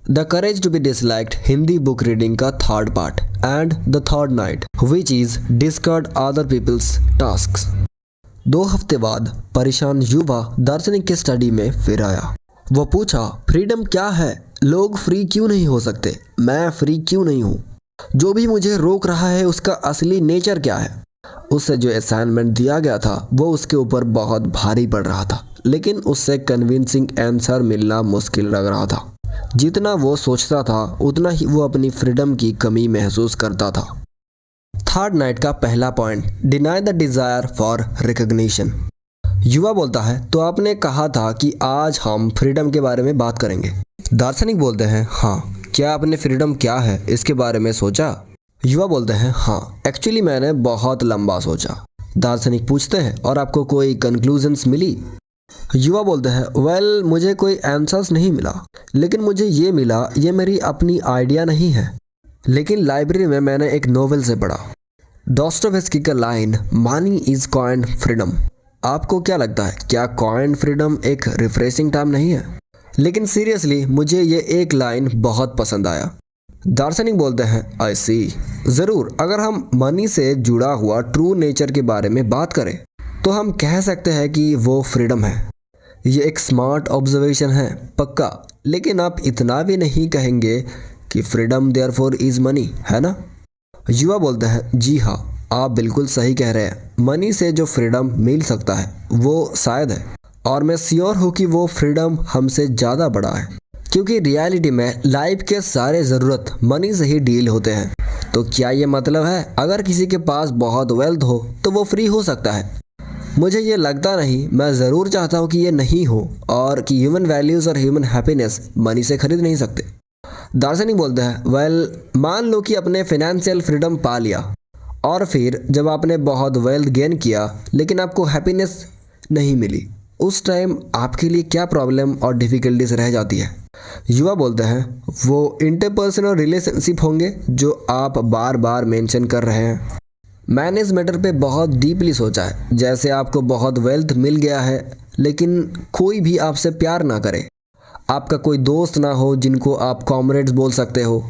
The courage to be disliked Hindi book reading का third part and the third night which is discard other people's tasks. 2 हफ्ते बाद परेशान युवा दार्शनिक के स्टडी में फिर आया। वो पूछा, फ्रीडम क्या है? लोग फ्री क्यों नहीं हो सकते? मैं फ्री क्यों नहीं हूँ? जो भी मुझे रोक रहा है उसका असली नेचर क्या है? उससे जो असाइनमेंट दिया गया था वो उसके ऊपर बहुत भारी पड़ रहा था, लेकिन उससे कन्विंसिंग आंसर मिलना मुश्किल लग रहा था। जितना वो सोचता था उतना ही वो अपनी फ्रीडम की कमी महसूस करता था। थर्ड नाइट का पहला point, deny the desire for recognition. युवा बोलता है, तो आपने कहा था कि आज हम फ्रीडम के बारे में बात करेंगे। दार्शनिक बोलते हैं, हाँ, क्या आपने फ्रीडम क्या है इसके बारे में सोचा? युवा बोलते हैं, हाँ, एक्चुअली मैंने बहुत लंबा सोचा। दार्शनिक पूछते हैं, और आपको कोई कंक्लूजन्स मिली? युवा बोलते हैं, वेल, मुझे कोई आंसर्स नहीं मिला, लेकिन मुझे ये मिला, ये मेरी अपनी आइडिया नहीं है, लेकिन लाइब्रेरी में मैंने एक नोवेल से पढ़ा। डॉस्टोवेस्की का line, money is coined freedom. आपको क्या लगता है, क्या कॉइन्ड फ्रीडम एक रिफ्रेशिंग टर्म नहीं है? लेकिन सीरियसली मुझे ये एक लाइन बहुत पसंद आया। दार्शनिक बोलते हैं, आई सी, ज़रूर, अगर हम मनी से जुड़ा हुआ ट्रू नेचर के बारे में बात करें तो हम कह सकते हैं कि वो फ्रीडम है। ये एक स्मार्ट ऑब्जर्वेशन है, पक्का, लेकिन आप इतना भी नहीं कहेंगे कि फ्रीडम देयरफॉर इज मनी, है ना? युवा बोलता है, जी हाँ, आप बिल्कुल सही कह रहे हैं। मनी से जो फ्रीडम मिल सकता है वो शायद है, और मैं श्योर हूँ कि वो फ्रीडम हमसे ज़्यादा बड़ा है, क्योंकि रियलिटी में लाइफ के सारे ज़रूरत मनी से ही डील होते हैं। तो क्या ये मतलब है अगर किसी के पास बहुत वेल्थ हो तो वो फ्री हो सकता है? मुझे ये लगता नहीं। मैं ज़रूर चाहता हूँ कि ये नहीं हो, और कि ह्यूमन वैल्यूज़ और ह्यूमन हैप्पीनेस मनी से खरीद नहीं सकते। दार्शनिक बोलते हैं, वेल, मान लो कि आपने फाइनेंशियल फ्रीडम पा लिया, और फिर जब आपने बहुत वेल्थ गेन किया लेकिन आपको हैप्पीनेस नहीं मिली, उस टाइम आपके लिए क्या प्रॉब्लम और डिफ़िकल्टीज रह जाती है? युवा बोलते हैं, वो इंटरपर्सनल रिलेशनशिप होंगे जो आप बार बार मेंशन कर रहे हैं। मैंने इस मैटर पे बहुत डीपली सोचा है। जैसे आपको बहुत वेल्थ मिल गया है लेकिन कोई भी आपसे प्यार ना करे, आपका कोई दोस्त ना हो जिनको आप कॉमरेड्स बोल सकते हो,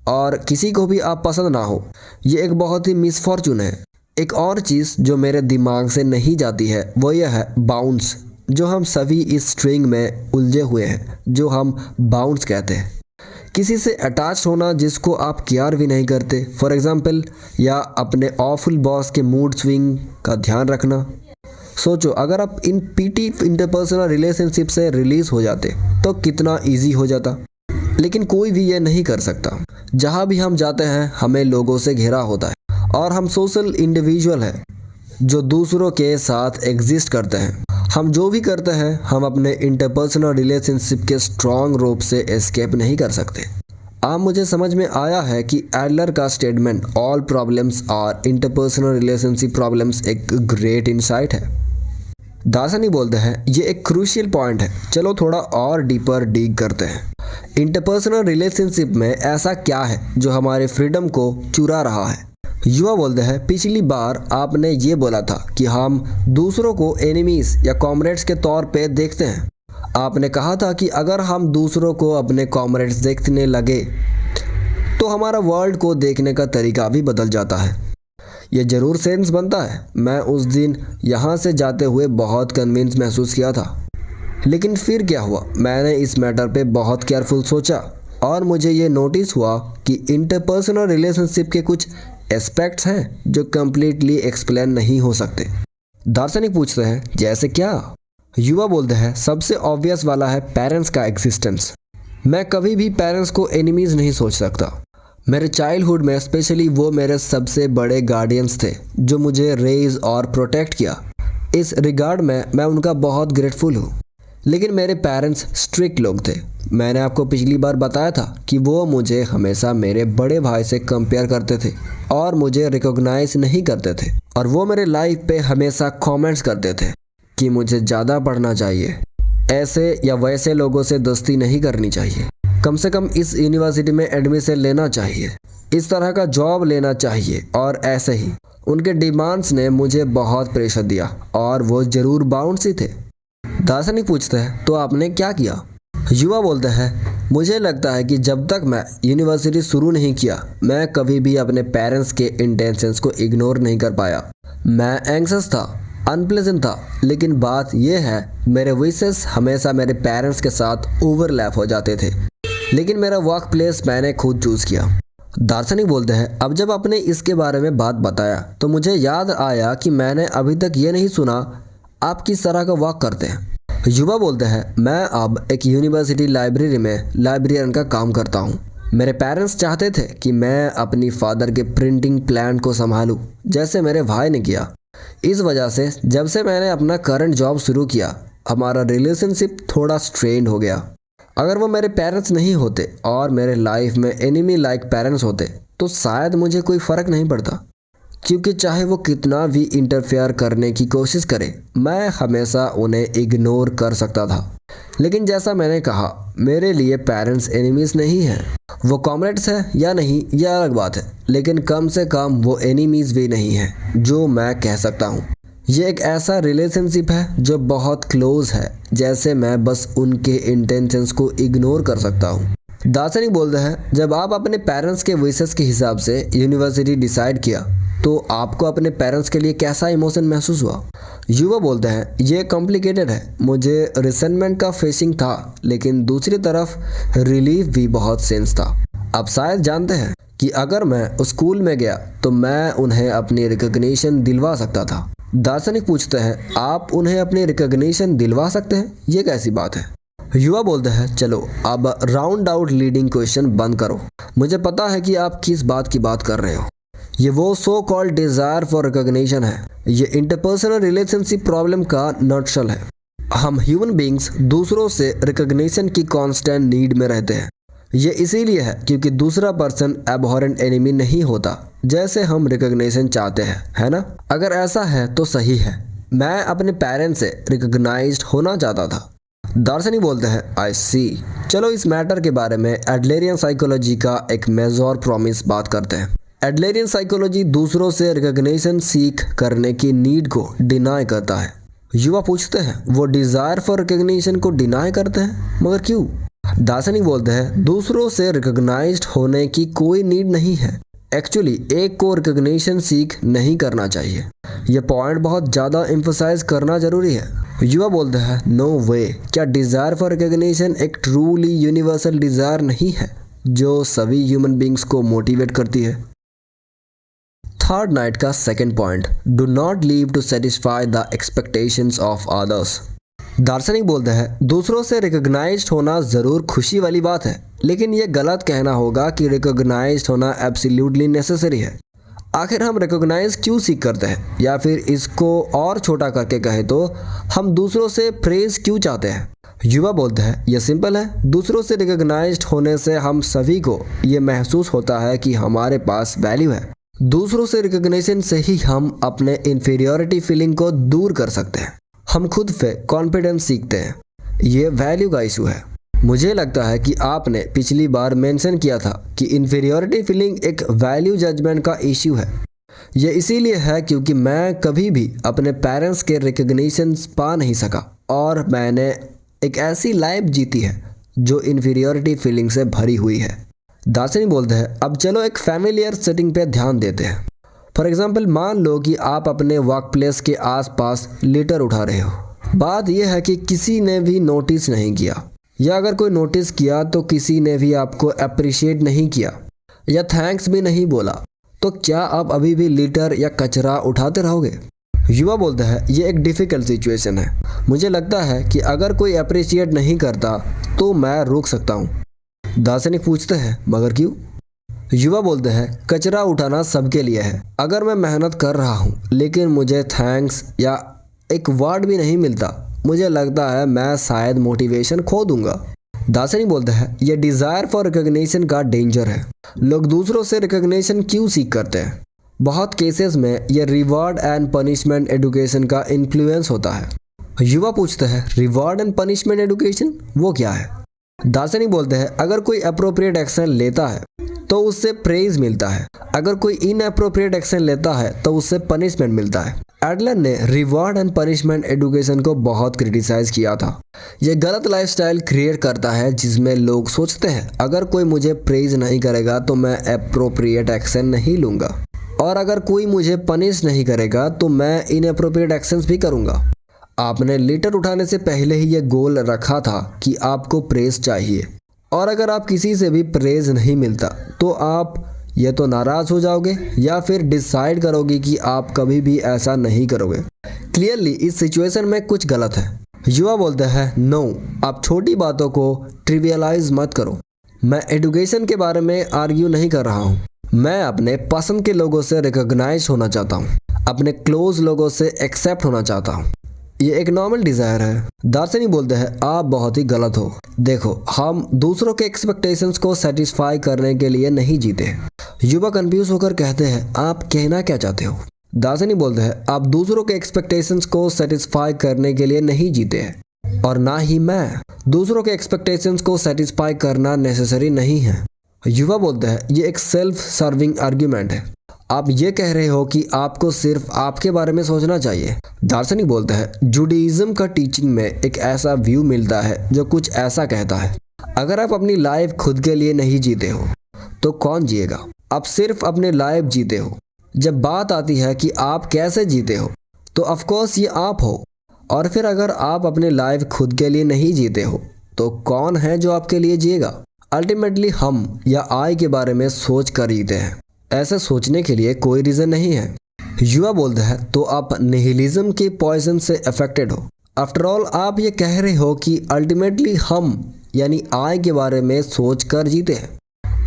और किसी को भी आप पसंद ना हो। ये एक बहुत ही मिसफॉर्चून है। एक और चीज़ जो मेरे दिमाग से नहीं जाती है वो यह है बाउंस, जो हम सभी इस स्ट्रिंग में उलझे हुए हैं, जो हम बाउंस कहते हैं। किसी से अटैच होना जिसको आप केयर भी नहीं करते, फॉर एग्जांपल, या अपने ऑफुल बॉस के मूड स्विंग का ध्यान रखना। सोचो, अगर आप इन पीटी इंटरपर्सनल रिलेशनशिप से रिलीज हो जाते तो कितना इजी हो जाता, लेकिन कोई भी ये नहीं कर सकता। जहाँ भी हम जाते हैं हमें लोगों से घिरा होता है, और हम सोशल इंडिविजुअल हैं जो दूसरों के साथ एग्जिस्ट करते हैं। हम जो भी करते हैं हम अपने इंटरपर्सनल रिलेशनशिप के स्ट्रॉन्ग रूप से एस्केप नहीं कर सकते। अब मुझे समझ में आया है कि एडलर का statement, all problems are interpersonal relationship problems, एक ग्रेट इंसाइट है। दार्शनिक बोलते हैं, ये एक क्रूशियल पॉइंट है। चलो थोड़ा और डीपर डीग करते हैं। इंटरपर्सनल रिलेशनशिप में ऐसा क्या है जो हमारे फ्रीडम को चुरा रहा है? युवा बोलते हैं, पिछली बार आपने ये बोला था कि हम दूसरों को एनिमीज या कॉमरेड्स के तौर पे देखते हैं। आपने कहा था कि अगर हम दूसरों को अपने कॉमरेड्स देखने लगे तो हमारा वर्ल्ड को देखने का तरीका भी बदल जाता है। ये ज़रूर सेंस बनता है। मैं उस दिन यहाँ से जाते हुए बहुत कन्विंस महसूस किया था, लेकिन फिर क्या हुआ, मैंने इस मैटर पे बहुत केयरफुल सोचा, और मुझे ये नोटिस हुआ कि इंटरपर्सनल रिलेशनशिप के कुछ एस्पेक्ट्स हैं जो कम्प्लीटली एक्सप्लेन नहीं हो सकते। दार्शनिक पूछते हैं, जैसे क्या? युवा बोलते हैं, सबसे ऑब्वियस वाला है पेरेंट्स का एग्जिस्टेंस। मैं कभी भी पेरेंट्स को एनिमीज नहीं सोच सकता। मेरे चाइल्डहुड में स्पेशली वो मेरे सबसे बड़े गार्डियंस थे जो मुझे रेज और प्रोटेक्ट किया। इस रिगार्ड में मैं उनका बहुत ग्रेटफुल हूँ। लेकिन मेरे पेरेंट्स स्ट्रिक्ट लोग थे। मैंने आपको पिछली बार बताया था कि वो मुझे हमेशा मेरे बड़े भाई से कंपेयर करते थे और मुझे रिकॉग्नाइज नहीं करते थे, और वो मेरे लाइफ पे हमेशा कमेंट्स करते थे कि मुझे ज़्यादा पढ़ना चाहिए, ऐसे या वैसे लोगों से दोस्ती नहीं करनी चाहिए, कम से कम इस यूनिवर्सिटी में एडमिशन लेना चाहिए, इस तरह का जॉब लेना चाहिए, और ऐसे ही उनके डिमांड्स ने मुझे बहुत प्रेशर दिया, और वो ज़रूर बाउंस ही थे। दार्शनिक पूछते हैं, तो आपने क्या किया? युवा बोलते हैं, मुझे लगता है कि जब तक मैं यूनिवर्सिटी शुरू नहीं किया मैं कभी भी अपने पेरेंट्स के इंटेंशंस को इग्नोर नहीं कर पाया। मैं एंग्जियस था, अनप्लेजेंट था, लेकिन बात यह है मेरे विशेस हमेशा मेरे पेरेंट्स के साथ ओवरलैप हो जाते थे, लेकिन मेरा वर्क प्लेस मैंने खुद चूज़ किया। दार्शनिक बोलते हैं, अब जब आपने इसके बारे में बात बताया तो मुझे याद आया कि मैंने अभी तक ये नहीं सुना आप किस तरह का वर्क करते हैं। युवा बोलते हैं, मैं अब एक यूनिवर्सिटी लाइब्रेरी में लाइब्रेरियन का काम करता हूँ। मेरे पेरेंट्स चाहते थे कि मैं अपनी फादर के प्रिंटिंग प्लान को संभालूं, जैसे मेरे भाई ने किया। इस वजह से जब से मैंने अपना करंट जॉब शुरू किया हमारा रिलेशनशिप थोड़ा स्ट्रेंड हो गया। अगर वो मेरे पेरेंट्स नहीं होते और मेरे लाइफ में एनिमी लाइक पेरेंट्स होते तो शायद मुझे कोई फ़र्क नहीं पड़ता, क्योंकि चाहे वो कितना भी इंटरफेयर करने की कोशिश करे मैं हमेशा उन्हें इग्नोर कर सकता था। लेकिन जैसा मैंने कहा, मेरे लिए पेरेंट्स एनिमीज़ नहीं हैं। वो कॉमरेड्स हैं या नहीं यह अलग बात है, लेकिन कम से कम वो एनिमीज़ भी नहीं हैं जो मैं कह सकता हूँ। ये एक ऐसा रिलेशनशिप है जो बहुत क्लोज है, जैसे मैं बस उनके इंटेंशंस को इग्नोर कर सकता हूँ। दार्शनिक बोलते हैं, जब आप अपने पेरेंट्स के विशेस के हिसाब से यूनिवर्सिटी डिसाइड किया तो आपको अपने पेरेंट्स के लिए कैसा इमोशन महसूस हुआ? युवा बोलते हैं, ये कॉम्प्लिकेटेड है। मुझे रिसेंटमेंट का फेसिंग था, लेकिन दूसरी तरफ रिलीफ भी बहुत सेंस था। आप शायद जानते हैं कि अगर मैं स्कूल में गया तो मैं उन्हें अपनी रिकॉग्निशन दिलवा सकता था। दार्शनिक पूछते हैं, आप उन्हें अपनी रिकॉग्निशन दिलवा सकते हैं? ये कैसी बात है? युवा बोलते हैं, चलो अब राउंड आउट लीडिंग क्वेश्चन बंद करो। मुझे पता है कि आप किस बात की बात कर रहे हो। ये वो so called desire for recognition है। ये इंटरपर्सनल रिलेशनशिप प्रॉब्लम का नटशल है। हम ह्यूमन बींग्स दूसरों से रिकॉग्निशन की कांस्टेंट नीड में रहते हैं। ये इसीलिए है क्योंकि दूसरा पर्सन एबहॉरेंट एनिमी नहीं होता जैसे हम रिकॉग्निशन चाहते हैं, है ना? अगर ऐसा है तो सही है। मैं अपने पेरेंट्स से रिकॉग्नाइज्ड होना चाहता था। दार्शनिक बोलते हैं, आई सी। चलो इस मैटर के बारे में एडलेरियन साइकोलॉजी का एक मेजर प्रॉमिस बात करते हैं। एडलेरियन साइकोलॉजी दूसरों से रिकॉग्निशन सीख करने की नीड को डिनाई करता है। युवा पूछते हैं, वो डिज़ायर फॉर रिकॉग्निशन को डिनाई करते हैं, मगर क्यों? दार्शनिक बोलते हैं, दूसरों से रिकॉग्नाइज्ड होने की कोई नीड नहीं है। एक्चुअली एक को रिकॉग्निशन सीख नहीं करना चाहिए। यह पॉइंट बहुत ज़्यादा एम्फसाइज करना जरूरी है। युवा बोलते हैं, नो वे। क्या डिज़ायर फॉर रिकॉग्निशन एक ट्रूली यूनिवर्सल डिज़ायर नहीं है जो सभी ह्यूमन बींग्स को मोटिवेट करती है? थर्ड नाइट का second point, do not leave to satisfy the expectations of others. दार्शनिक बोलते हैं, दूसरों से रिकॉग्नाइज्ड होना ज़रूर खुशी वाली बात है, लेकिन यह गलत कहना होगा कि रिकॉग्नाइज्ड होना एब्सोल्युटली नेसेसरी है। आखिर हम रिकॉग्नाइज क्यों सीख करते हैं? या फिर इसको और छोटा करके कहें तो हम दूसरों से प्रेज क्यों चाहते हैं? युवा बोलते हैं, यह सिंपल है। दूसरों से रिकॉग्नाइज्ड होने से हम सभी को ये महसूस होता है कि हमारे पास वैल्यू है। दूसरों से रिकॉग्निशन से ही हम अपने इन्फीरियरिटी फीलिंग को दूर कर सकते हैं। हम खुद पे कॉन्फिडेंस सीखते हैं। ये वैल्यू का इशू है। मुझे लगता है कि आपने पिछली बार मेंशन किया था कि इन्फीरियरिटी फीलिंग एक वैल्यू जजमेंट का इशू है। ये इसीलिए है क्योंकि मैं कभी भी अपने पेरेंट्स के रिकॉग्निशन पा नहीं सका और मैंने एक ऐसी लाइफ जीती है जो इन्फीरियरिटी फीलिंग से भरी हुई है। दार्शनिक बोलते हैं, अब चलो एक फैमिलियर सेटिंग पे ध्यान देते हैं। फॉर एग्जाम्पल, मान लो कि आप अपने वर्क प्लेस के आसपास लिटर उठा रहे हो। बात यह है कि किसी ने भी नोटिस नहीं किया, या अगर कोई नोटिस किया तो किसी ने भी आपको अप्रिशिएट नहीं किया या थैंक्स भी नहीं बोला, तो क्या आप अभी भी लिटर या कचरा उठाते रहोगे? युवा बोलता है, ये एक डिफ़िकल्ट सिचुएशन है। मुझे लगता है कि अगर कोई अप्रिशिएट नहीं करता तो मैं रुक सकता हूँ। दार्शनिक पूछते हैं, मगर क्यों? युवा बोलते हैं, कचरा उठाना सबके लिए है। अगर मैं मेहनत कर रहा हूँ लेकिन मुझे थैंक्स या एक वर्ड भी नहीं मिलता, मुझे लगता है मैं शायद मोटिवेशन खो दूंगा। दार्शनिक बोलते हैं, यह डिज़ायर फॉर रिकॉग्निशन का डेंजर है। लोग दूसरों से रिकॉग्निशन क्यों सीख करते हैं? बहुत केसेस में यह रिवॉर्ड एंड पनिशमेंट एजुकेशन का इन्फ्लुएंस होता है। युवा पूछते हैं, रिवॉर्ड एंड पनिशमेंट एजुकेशन वो क्या है? दार्शनिक बोलते हैं, अगर कोई अप्रोप्रिएट एक्शन लेता है तो उससे प्रेज मिलता है। अगर कोई इनअप्रोप्रिएट एक्शन लेता है तो उससे पनिशमेंट मिलता है। एडलर ने रिवॉर्ड एंड पनिशमेंट एजुकेशन को बहुत क्रिटिसाइज किया था। ये गलत लाइफस्टाइल क्रिएट करता है जिसमें लोग सोचते हैं अगर कोई मुझे प्रेज नहीं करेगा तो मैं अप्रोप्रिएट एक्शन नहीं लूंगा, और अगर कोई मुझे पनिश नहीं करेगा तो मैं इनअप्रोप्रिएट एक्शंस भी करूंगा। आपने लिटर उठाने से पहले ही ये गोल रखा था कि आपको प्रेज चाहिए, और अगर आप किसी से भी प्रेज नहीं मिलता तो आप ये तो नाराज हो जाओगे या फिर डिसाइड करोगे कि आप कभी भी ऐसा नहीं करोगे। क्लियरली इस सिचुएशन में कुछ गलत है। युवा बोलते हैं नो, आप छोटी बातों को ट्रिवियलाइज मत करो। मैं एजुकेशन के बारे में आर्ग्यू नहीं कर रहा हूँ। मैं अपने पसंद के लोगों से रिकॉग्नाइज होना चाहता हूँ, अपने क्लोज लोगों से एक्सेप्ट होना चाहता हूँ। ये एक नॉर्मल डिजायर है। दार्शनिक बोलते हैं आप बहुत ही गलत हो। देखो, हम दूसरों के एक्सपेक्टेशंस को सेटिस्फाई करने के लिए नहीं जीते। युवा कंफ्यूज होकर कहते हैं आप कहना क्या चाहते हो। दार्शनिक बोलते हैं आप दूसरों के एक्सपेक्टेशंस को सेटिस्फाई करने के लिए नहीं जीते हैं, और ना ही मैं। दूसरों के एक्सपेक्टेशंस को सेटिस्फाई करना नेसेसरी नहीं है। युवा बोलते हैं ये एक सेल्फ सर्विंग आर्ग्यूमेंट है। आप ये कह रहे हो कि आपको सिर्फ आपके बारे में सोचना चाहिए। दार्शनिक बोलते हैं जुडाइज्म का टीचिंग में एक ऐसा व्यू मिलता है जो कुछ ऐसा कहता है अगर आप अपनी लाइफ खुद के लिए नहीं जीते हो तो कौन जिएगा। आप सिर्फ अपने लाइफ जीते हो। जब बात आती है कि आप कैसे जीते हो तो ऑफकोर्स ये आप हो, और फिर अगर आप अपने लाइफ खुद के लिए नहीं जीते हो तो कौन है जो आपके लिए जिएगा। अल्टीमेटली हम या आई के बारे में सोच कर जीते हैं। ऐसा सोचने के लिए कोई रीजन नहीं है। युवा बोलते हैं तो आप निहिलिज्म के पॉइजन से अफेक्टेड हो। आफ्टर ऑल आप ये कह रहे हो कि अल्टीमेटली हम यानी आई के बारे में सोच कर जीते हैं,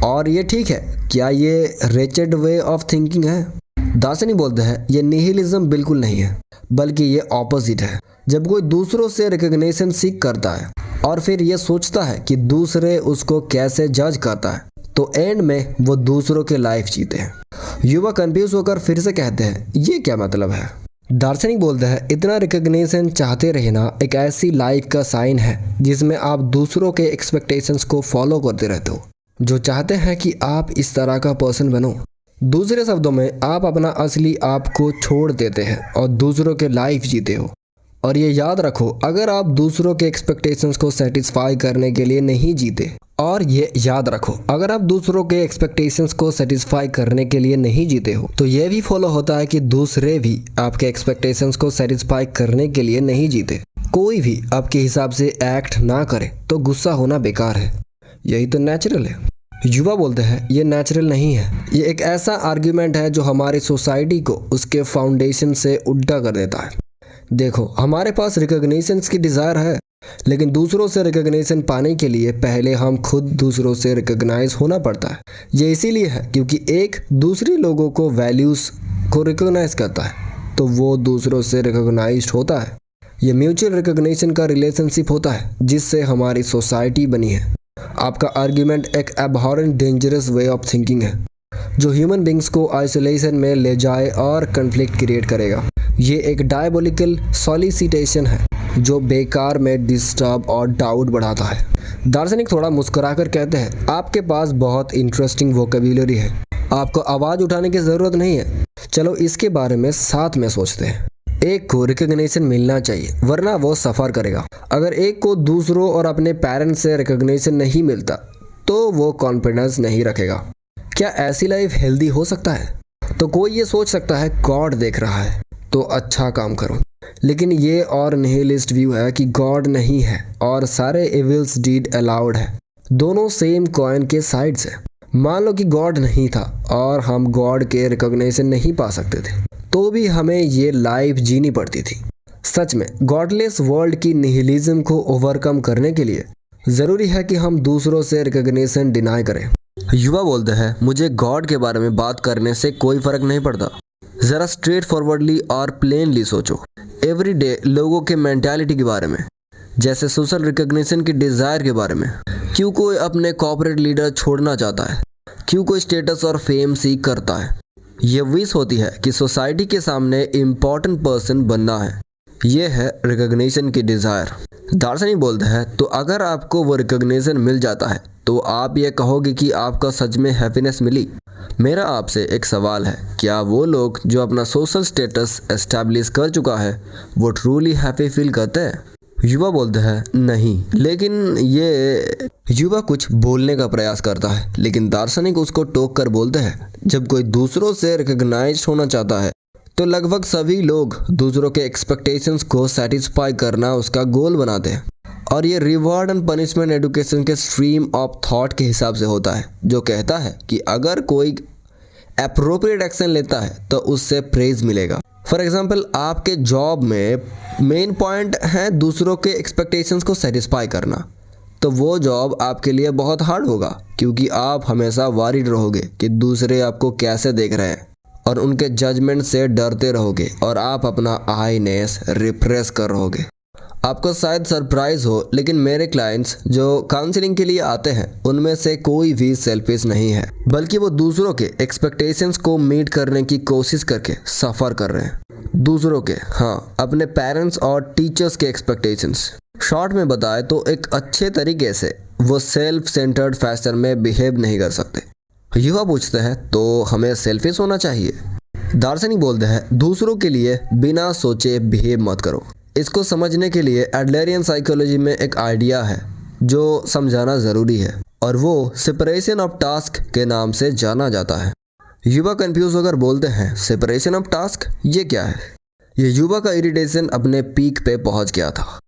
और ये ठीक है। क्या ये रेचेड वे ऑफ थिंकिंग है। दार्शनिक बोलते हैं ये निहिलिज्म बिल्कुल नहीं है, बल्कि ये ऑपोजिट है। जब कोई दूसरों से रिकॉग्निशन सीख करता है और फिर ये सोचता है कि दूसरे उसको कैसे जज करता है तो एंड में वो दूसरों के लाइफ जीते हैं। युवा कंफ्यूज होकर फिर से कहते हैं ये क्या मतलब है। दार्शनिक बोलते हैं इतना रिकॉग्निशन चाहते रहना एक ऐसी लाइफ का साइन है जिसमें आप दूसरों के एक्सपेक्टेशंस को फॉलो करते रहते हो, जो चाहते हैं कि आप इस तरह का पर्सन बनो। दूसरे शब्दों में आप अपना असली आप को छोड़ देते हैं और दूसरों के लाइफ जीते हो। और ये याद रखो, अगर आप दूसरों के एक्सपेक्टेशंस को सेटिस्फाई करने के लिए नहीं जीते, और ये याद रखो अगर आप दूसरों के एक्सपेक्टेशंस को सेटिस्फाई करने के लिए नहीं जीते हो तो ये भी फॉलो होता है कि दूसरे भी आपके एक्सपेक्टेशंस को सेटिस्फाई करने के लिए नहीं जीते। कोई भी आपके हिसाब से एक्ट ना करे तो गुस्सा होना बेकार है। यही तो नेचुरल है। युवा बोलते हैं ये नेचुरल नहीं है। ये एक ऐसा आर्ग्यूमेंट है जो हमारी सोसाइटी को उसके फाउंडेशन से उल्टा कर देता है। देखो, हमारे पास रिकॉग्निशन की डिज़ायर है, लेकिन दूसरों से रिकॉग्निशन पाने के लिए पहले हम खुद दूसरों से रिकॉग्नाइज होना पड़ता है। ये इसीलिए है क्योंकि एक दूसरे लोगों को वैल्यूज़ को रिकॉग्नाइज करता है तो वो दूसरों से रिकॉग्नाइज्ड होता है। ये म्यूचुअल रिकॉग्निशन का रिलेशनशिप होता है जिससे हमारी सोसाइटी बनी है। आपका आर्ग्यूमेंट एक abhorrent dangerous way of thinking है जो ह्यूमन बींग्स को आइसोलेशन में ले जाए और कन्फ्लिक्ट क्रिएट करेगा। ये एक डायबोलिकल सॉलिसिटेशन है जो बेकार में डिस्टर्ब और डाउट बढ़ाता है। दार्शनिक थोड़ा मुस्कुराकर कहते हैं आपके पास बहुत इंटरेस्टिंग वोकेबुलरी है, आपको आवाज़ उठाने की ज़रूरत नहीं है। चलो इसके बारे में साथ में सोचते हैं। एक को रिकॉग्निशन मिलना चाहिए वरना वो सफ़र करेगा। अगर एक को दूसरों और अपने पेरेंट्स से रिकॉग्निशन नहीं मिलता तो वो कॉन्फिडेंस नहीं रखेगा। क्या ऐसी लाइफ हेल्दी हो सकता है? तो कोई ये सोच सकता है गॉड देख रहा है तो अच्छा काम करो, लेकिन ये और निहिलिस्ट व्यू है कि गॉड नहीं है और सारे एविल्स डीड अलाउड है। दोनों सेम कॉइन के साइड्स है। मान लो कि गॉड नहीं था और हम गॉड के रिकॉग्निशन नहीं पा सकते थे तो भी हमें ये लाइफ जीनी पड़ती थी। सच में गॉडलेस वर्ल्ड की निहिलिज्म को ओवरकम करने के लिए ज़रूरी है कि हम दूसरों से रिकॉग्निशन डिनाई करें। युवा बोलते हैं मुझे गॉड के बारे में बात करने से कोई फ़र्क नहीं पड़ता। ज़रा स्ट्रेट फॉरवर्डली और प्लेनली सोचो। एवरीडे लोगों के मेंटालिटी के बारे में, जैसे सोशल रिकॉग्निशन की डिज़ायर के बारे में। क्यों कोई अपने कॉर्पोरेट लीडर छोड़ना चाहता है, क्यों कोई स्टेटस और फेम सीख करता है। ये विश होती है कि सोसाइटी के सामने इम्पॉर्टेंट पर्सन बनना है। ये है रिकॉग्निशन की डिज़ायर। दार्शनिक बोलता है तो अगर आपको वो रिकॉग्निशन मिल जाता है तो आप ये कहोगे कि आपका सच में हैप्पीनेस मिली। मेरा आपसे एक सवाल है, क्या वो लोग जो अपना सोशल स्टेटस एस्टैब्लिश कर चुका है वो ट्रूली हैप्पी फील करते हैं? युवा बोलता है नहीं, लेकिन ये युवा कुछ बोलने का प्रयास करता है, लेकिन दार्शनिक उसको टोक कर बोलते हैं जब कोई दूसरों से रिकॉग्नाइज होना चाहता है तो लगभग सभी लोग दूसरों के एक्सपेक्टेशंस को सेटिस्फाई करना उसका गोल बनाते हैं। और ये रिवॉर्ड एंड पनिशमेंट एजुकेशन के स्ट्रीम ऑफ थॉट के हिसाब से होता है, जो कहता है कि अगर कोई अप्रोप्रिएट एक्शन लेता है तो उससे प्रेज मिलेगा। फॉर एग्जाम्पल, आपके जॉब में मेन पॉइंट है दूसरों के एक्सपेक्टेशंस को सेटिस्फाई करना, तो वो जॉब आपके लिए बहुत हार्ड होगा क्योंकि आप हमेशा वरीड रहोगे कि दूसरे आपको कैसे देख रहे हैं और उनके जजमेंट से डरते रहोगे और आप अपना आईनेस रिप्रेस कर रहोगे। आपको शायद सरप्राइज हो, लेकिन मेरे क्लाइंट्स जो काउंसलिंग के लिए आते हैं उनमें से कोई भी सेल्फिश नहीं है, बल्कि वो दूसरों के एक्सपेक्टेशंस को मीट करने की कोशिश करके सफ़र कर रहे हैं। दूसरों के, हाँ, अपने पेरेंट्स और टीचर्स के एक्सपेक्टेशंस। शॉर्ट में बताए तो एक अच्छे तरीके से वो सेल्फ सेंटर्ड फैशन में बिहेव नहीं कर सकते। युवा पूछते हैं तो हमें सेल्फिश होना चाहिए? दार्शनिक बोलते हैं दूसरों के लिए बिना सोचे बिहेव मत करो। इसको समझने के लिए एडलरियन साइकोलॉजी में एक आइडिया है जो समझाना ज़रूरी है और वो सेपरेशन ऑफ टास्क के नाम से जाना जाता है। युवा कंफ्यूज होकर बोलते हैं सेपरेशन ऑफ टास्क ये क्या है? ये युवा का इरिटेशन अपने पीक पे पहुंच गया था।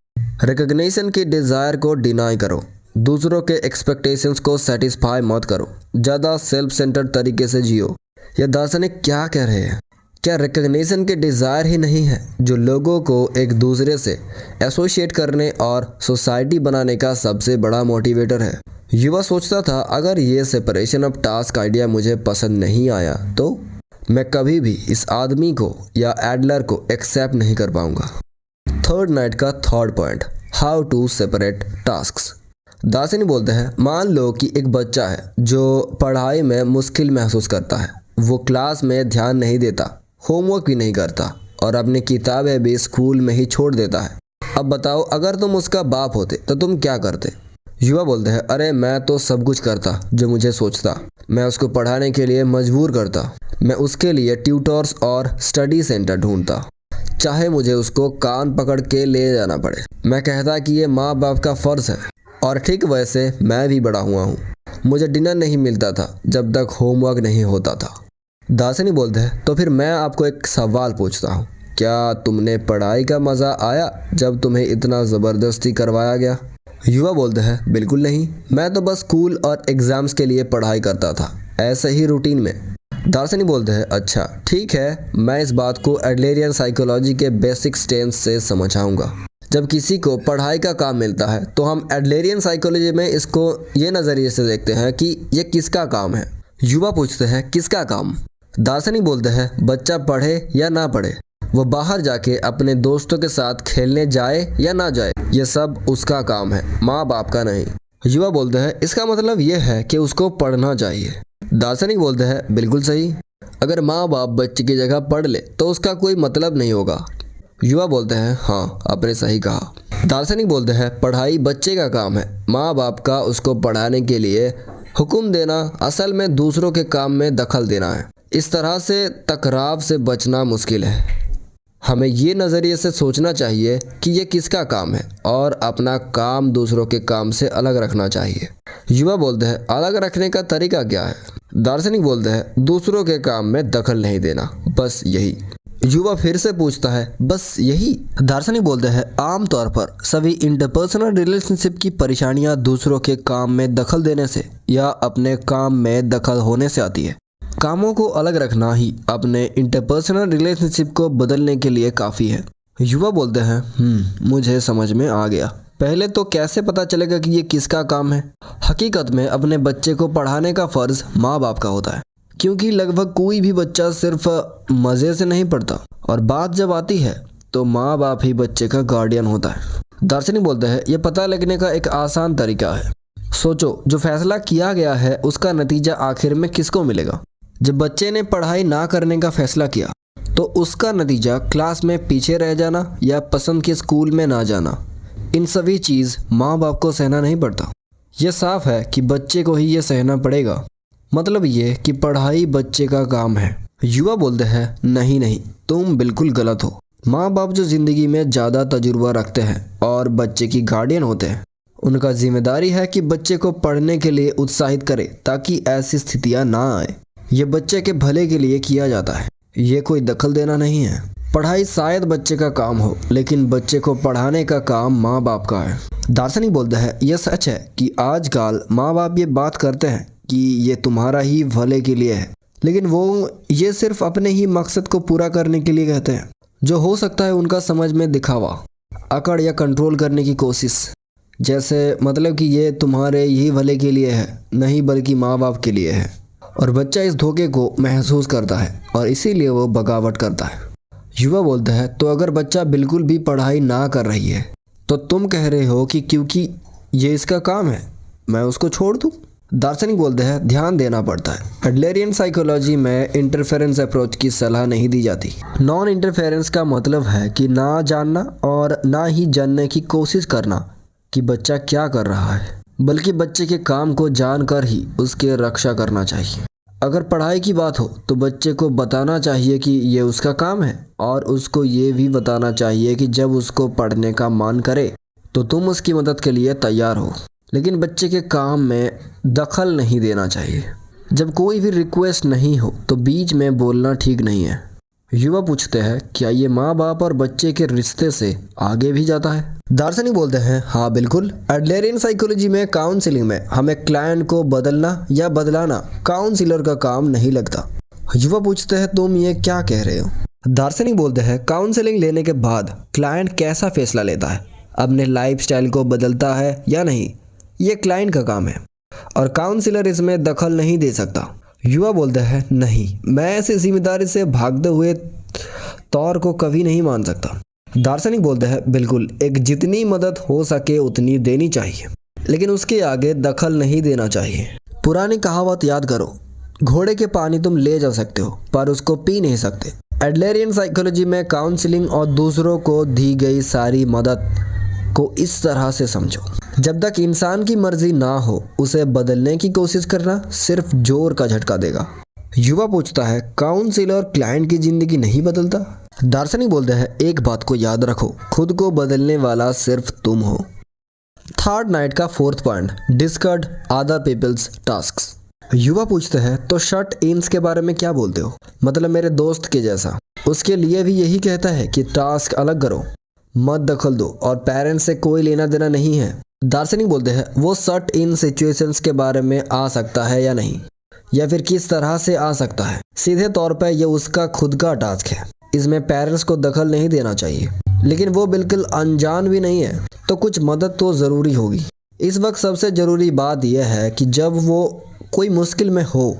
रिकॉग्निशन की डिज़ायर को डिनाई करो, दूसरों के एक्सपेक्टेशंस को सेटिस्फाई मत करो, ज़्यादा सेल्फ सेंटर्ड तरीके से जियो। यह दार्शनिक क्या कह रहे हैं? क्या रिकॉग्निशन के डिज़ायर ही नहीं है जो लोगों को एक दूसरे से एसोसिएट करने और सोसाइटी बनाने का सबसे बड़ा मोटिवेटर है? युवा सोचता था अगर ये सेपरेशन ऑफ टास्क आइडिया मुझे पसंद नहीं आया तो मैं कभी भी इस आदमी को या एडलर को एक्सेप्ट नहीं कर पाऊंगा। थर्ड नाइट का third point, how to separate tasks. दार्शनिक बोलते हैं मान लो कि एक बच्चा है जो पढ़ाई में मुश्किल महसूस करता है, वो क्लास में ध्यान नहीं देता, होमवर्क भी नहीं करता और अपनी किताबें भी स्कूल में ही छोड़ देता है। अब बताओ अगर तुम उसका बाप होते तो तुम क्या करते? युवा बोलते हैं अरे मैं तो सब कुछ करता जो मुझे सोचता, मैं उसको पढ़ाने के लिए मजबूर करता, मैं उसके लिए ट्यूटर्स और स्टडी सेंटर ढूंढता, चाहे मुझे उसको कान पकड़ के ले जाना पड़े। मैं कहता कि ये माँ बाप का फ़र्ज़ है। और ठीक वैसे मैं भी बड़ा हुआ हूँ, मुझे डिनर नहीं मिलता था जब तक होमवर्क नहीं होता था। दार्शनिक बोलते हैं तो फिर मैं आपको एक सवाल पूछता हूँ, क्या तुमने पढ़ाई का मज़ा आया जब तुम्हें इतना ज़बरदस्ती करवाया गया? युवा बोलते हैं बिल्कुल नहीं, मैं तो बस स्कूल और एग्ज़ाम्स के लिए पढ़ाई करता था, ऐसे ही रूटीन में। दार्शनिक बोलते हैं अच्छा ठीक है, मैं इस बात को एडलरियन साइकोलॉजी के बेसिक स्टेंस से समझाऊंगा। जब किसी को पढ़ाई का काम मिलता है तो हम एडलरियन साइकोलॉजी में इसको ये नज़रिए से देखते हैं कि ये किसका काम है। युवा पूछते हैं किसका काम? दार्शनिक बोलते हैं बच्चा पढ़े या ना पढ़े, वो बाहर जाके अपने दोस्तों के साथ खेलने जाए या ना जाए, ये सब उसका काम है, माँ बाप का नहीं। युवा बोलते हैं इसका मतलब ये है कि उसको पढ़ना चाहिए। दार्शनिक बोलते हैं बिल्कुल सही, अगर माँ बाप बच्चे की जगह पढ़ ले तो उसका कोई मतलब नहीं होगा। युवा बोलते हैं हाँ आपने सही कहा। दार्शनिक बोलते हैं पढ़ाई बच्चे का काम है, माँ बाप का उसको पढ़ाने के लिए हुक्म देना असल में दूसरों के काम में दखल देना है। इस तरह से टकराव से बचना मुश्किल है। हमें ये नज़रिए से सोचना चाहिए कि ये किसका काम है और अपना काम दूसरों के काम से अलग रखना चाहिए। युवा बोलते हैं अलग रखने का तरीका क्या है? दार्शनिक बोलते हैं दूसरों के काम में दखल नहीं देना, बस यही। युवा फिर से पूछता है बस यही? दार्शनिक बोलते हैं आमतौर पर सभी इंटरपर्सनल रिलेशनशिप की परेशानियां दूसरों के काम में दखल देने से या अपने काम में दखल होने से आती है। कामों को अलग रखना ही अपने इंटरपर्सनल रिलेशनशिप को बदलने के लिए काफ़ी है। युवा बोलते हैं मुझे समझ में आ गया। पहले तो कैसे पता चलेगा कि ये किसका काम है? हकीकत में अपने बच्चे को पढ़ाने का फ़र्ज़ माँ बाप का होता है, क्योंकि लगभग कोई भी बच्चा सिर्फ मज़े से नहीं पढ़ता और बात जब आती है तो माँ बाप ही बच्चे का गार्डियन होता है। दार्शनिक बोलते हैं यह पता लगने का एक आसान तरीका है। सोचो जो फैसला किया गया है उसका नतीजा आखिर में किसको मिलेगा? जब बच्चे ने पढ़ाई ना करने का फैसला किया तो उसका नतीजा क्लास में पीछे रह जाना या पसंद के स्कूल में ना जाना, इन सभी चीज़ माँ बाप को सहना नहीं पड़ता। यह साफ है कि बच्चे को ही ये सहना पड़ेगा। मतलब ये कि पढ़ाई बच्चे का काम है। युवा बोलते हैं नहीं नहीं, तुम बिल्कुल गलत हो। माँ बाप जो ज़िंदगी में ज़्यादा तजुर्बा रखते हैं और बच्चे की गार्डियन होते हैं, उनका जिम्मेदारी है कि बच्चे को पढ़ने के लिए उत्साहित करे ताकि ऐसी स्थितियाँ ना आए। ये बच्चे के भले के लिए किया जाता है, ये कोई दखल देना नहीं है। पढ़ाई शायद बच्चे का काम हो, लेकिन बच्चे को पढ़ाने का काम माँ बाप का है। दार्शनिक बोलते हैं यह सच है कि आजकल माँ बाप ये बात करते हैं कि ये तुम्हारा ही भले के लिए है, लेकिन वो ये सिर्फ अपने ही मकसद को पूरा करने के लिए कहते हैं, जो हो सकता है उनका समझ में दिखावा, अकड़ या कंट्रोल करने की कोशिश। जैसे मतलब कि ये तुम्हारे ही भले के लिए है, नहीं बल्कि माँ बाप के लिए है। और बच्चा इस धोखे को महसूस करता है और इसीलिए वो बगावत करता है। युवा बोलता है तो अगर बच्चा बिल्कुल भी पढ़ाई ना कर रही है तो तुम कह रहे हो कि क्योंकि ये इसका काम है मैं उसको छोड़ दूँ। दार्शनिक बोलते हैं ध्यान देना पड़ता है। एडलरियन साइकोलॉजी में इंटरफेरेंस अप्रोच की सलाह नहीं दी जाती। नॉन इंटरफेरेंस का मतलब है कि ना जानना और ना ही जानने की कोशिश करना कि बच्चा क्या कर रहा है, बल्कि बच्चे के काम को जानकर ही उसकी रक्षा करना चाहिए। अगर पढ़ाई की बात हो तो बच्चे को बताना चाहिए कि ये उसका काम है और उसको ये भी बताना चाहिए कि जब उसको पढ़ने का मन करे तो तुम उसकी मदद के लिए तैयार हो, लेकिन बच्चे के काम में दखल नहीं देना चाहिए। जब कोई भी रिक्वेस्ट नहीं हो तो बीच में बोलना ठीक नहीं है। युवा पूछते हैं क्या ये माँ बाप और बच्चे के रिश्ते से आगे भी जाता है। दार्शनिक बोलते हैं हाँ बिल्कुल। एडलरियन साइकोलॉजी में काउंसलिंग में हमें क्लाइंट को बदलना या बदलाना काउंसलर का काम नहीं लगता। युवा पूछते हैं तुम ये क्या कह रहे हो। दार्शनिक बोलते हैं काउंसलिंग लेने के बाद क्लाइंट कैसा फैसला लेता है, अपने लाइफस्टाइल को बदलता है या नहीं, ये क्लाइंट का काम है और काउंसलर इसमें दखल नहीं दे सकता। युवा बोलता है नहीं, मैं ऐसी जिम्मेदारी से भागते हुए तौर को कभी नहीं मान सकता। दार्शनिक बोलते हैं बिल्कुल, एक जितनी मदद हो सके उतनी देनी चाहिए, लेकिन उसके आगे दखल नहीं देना चाहिए। पुरानी कहावत याद करो, घोड़े के पानी तुम ले जा सकते हो पर उसको पी नहीं सकते। एडलरियन साइकोलॉजी में काउंसलिंग और दूसरों को दी गई सारी मदद को इस तरह से समझो, जब तक इंसान की मर्जी ना हो उसे बदलने की कोशिश करना सिर्फ जोर का झटका देगा। युवा पूछता है काउंसलर क्लाइंट की जिंदगी नहीं बदलता। दार्शनिक बोलते हैं एक बात को याद रखो, खुद को बदलने वाला सिर्फ तुम हो। थर्ड नाइट का fourth point, discard other people's tasks. युवा पूछते हैं तो शट इन्स के बारे में क्या बोलते हो, मतलब मेरे दोस्त के जैसा। उसके लिए भी यही कहता है कि टास्क अलग करो, मत दखल दो और पेरेंट्स से कोई लेना देना नहीं है। दार्शनिक बोलते हैं वो शट इन सिचुएशंस के बारे में आ सकता है या नहीं, या फिर किस तरह से आ सकता है। सीधे तौर पर यह उसका खुद का टास्क है, इसमें पेरेंट्स को दखल नहीं देना चाहिए, लेकिन वो बिल्कुल अनजान भी नहीं है तो कुछ मदद तो ज़रूरी होगी। इस वक्त सबसे ज़रूरी बात यह है कि जब वो कोई मुश्किल में हो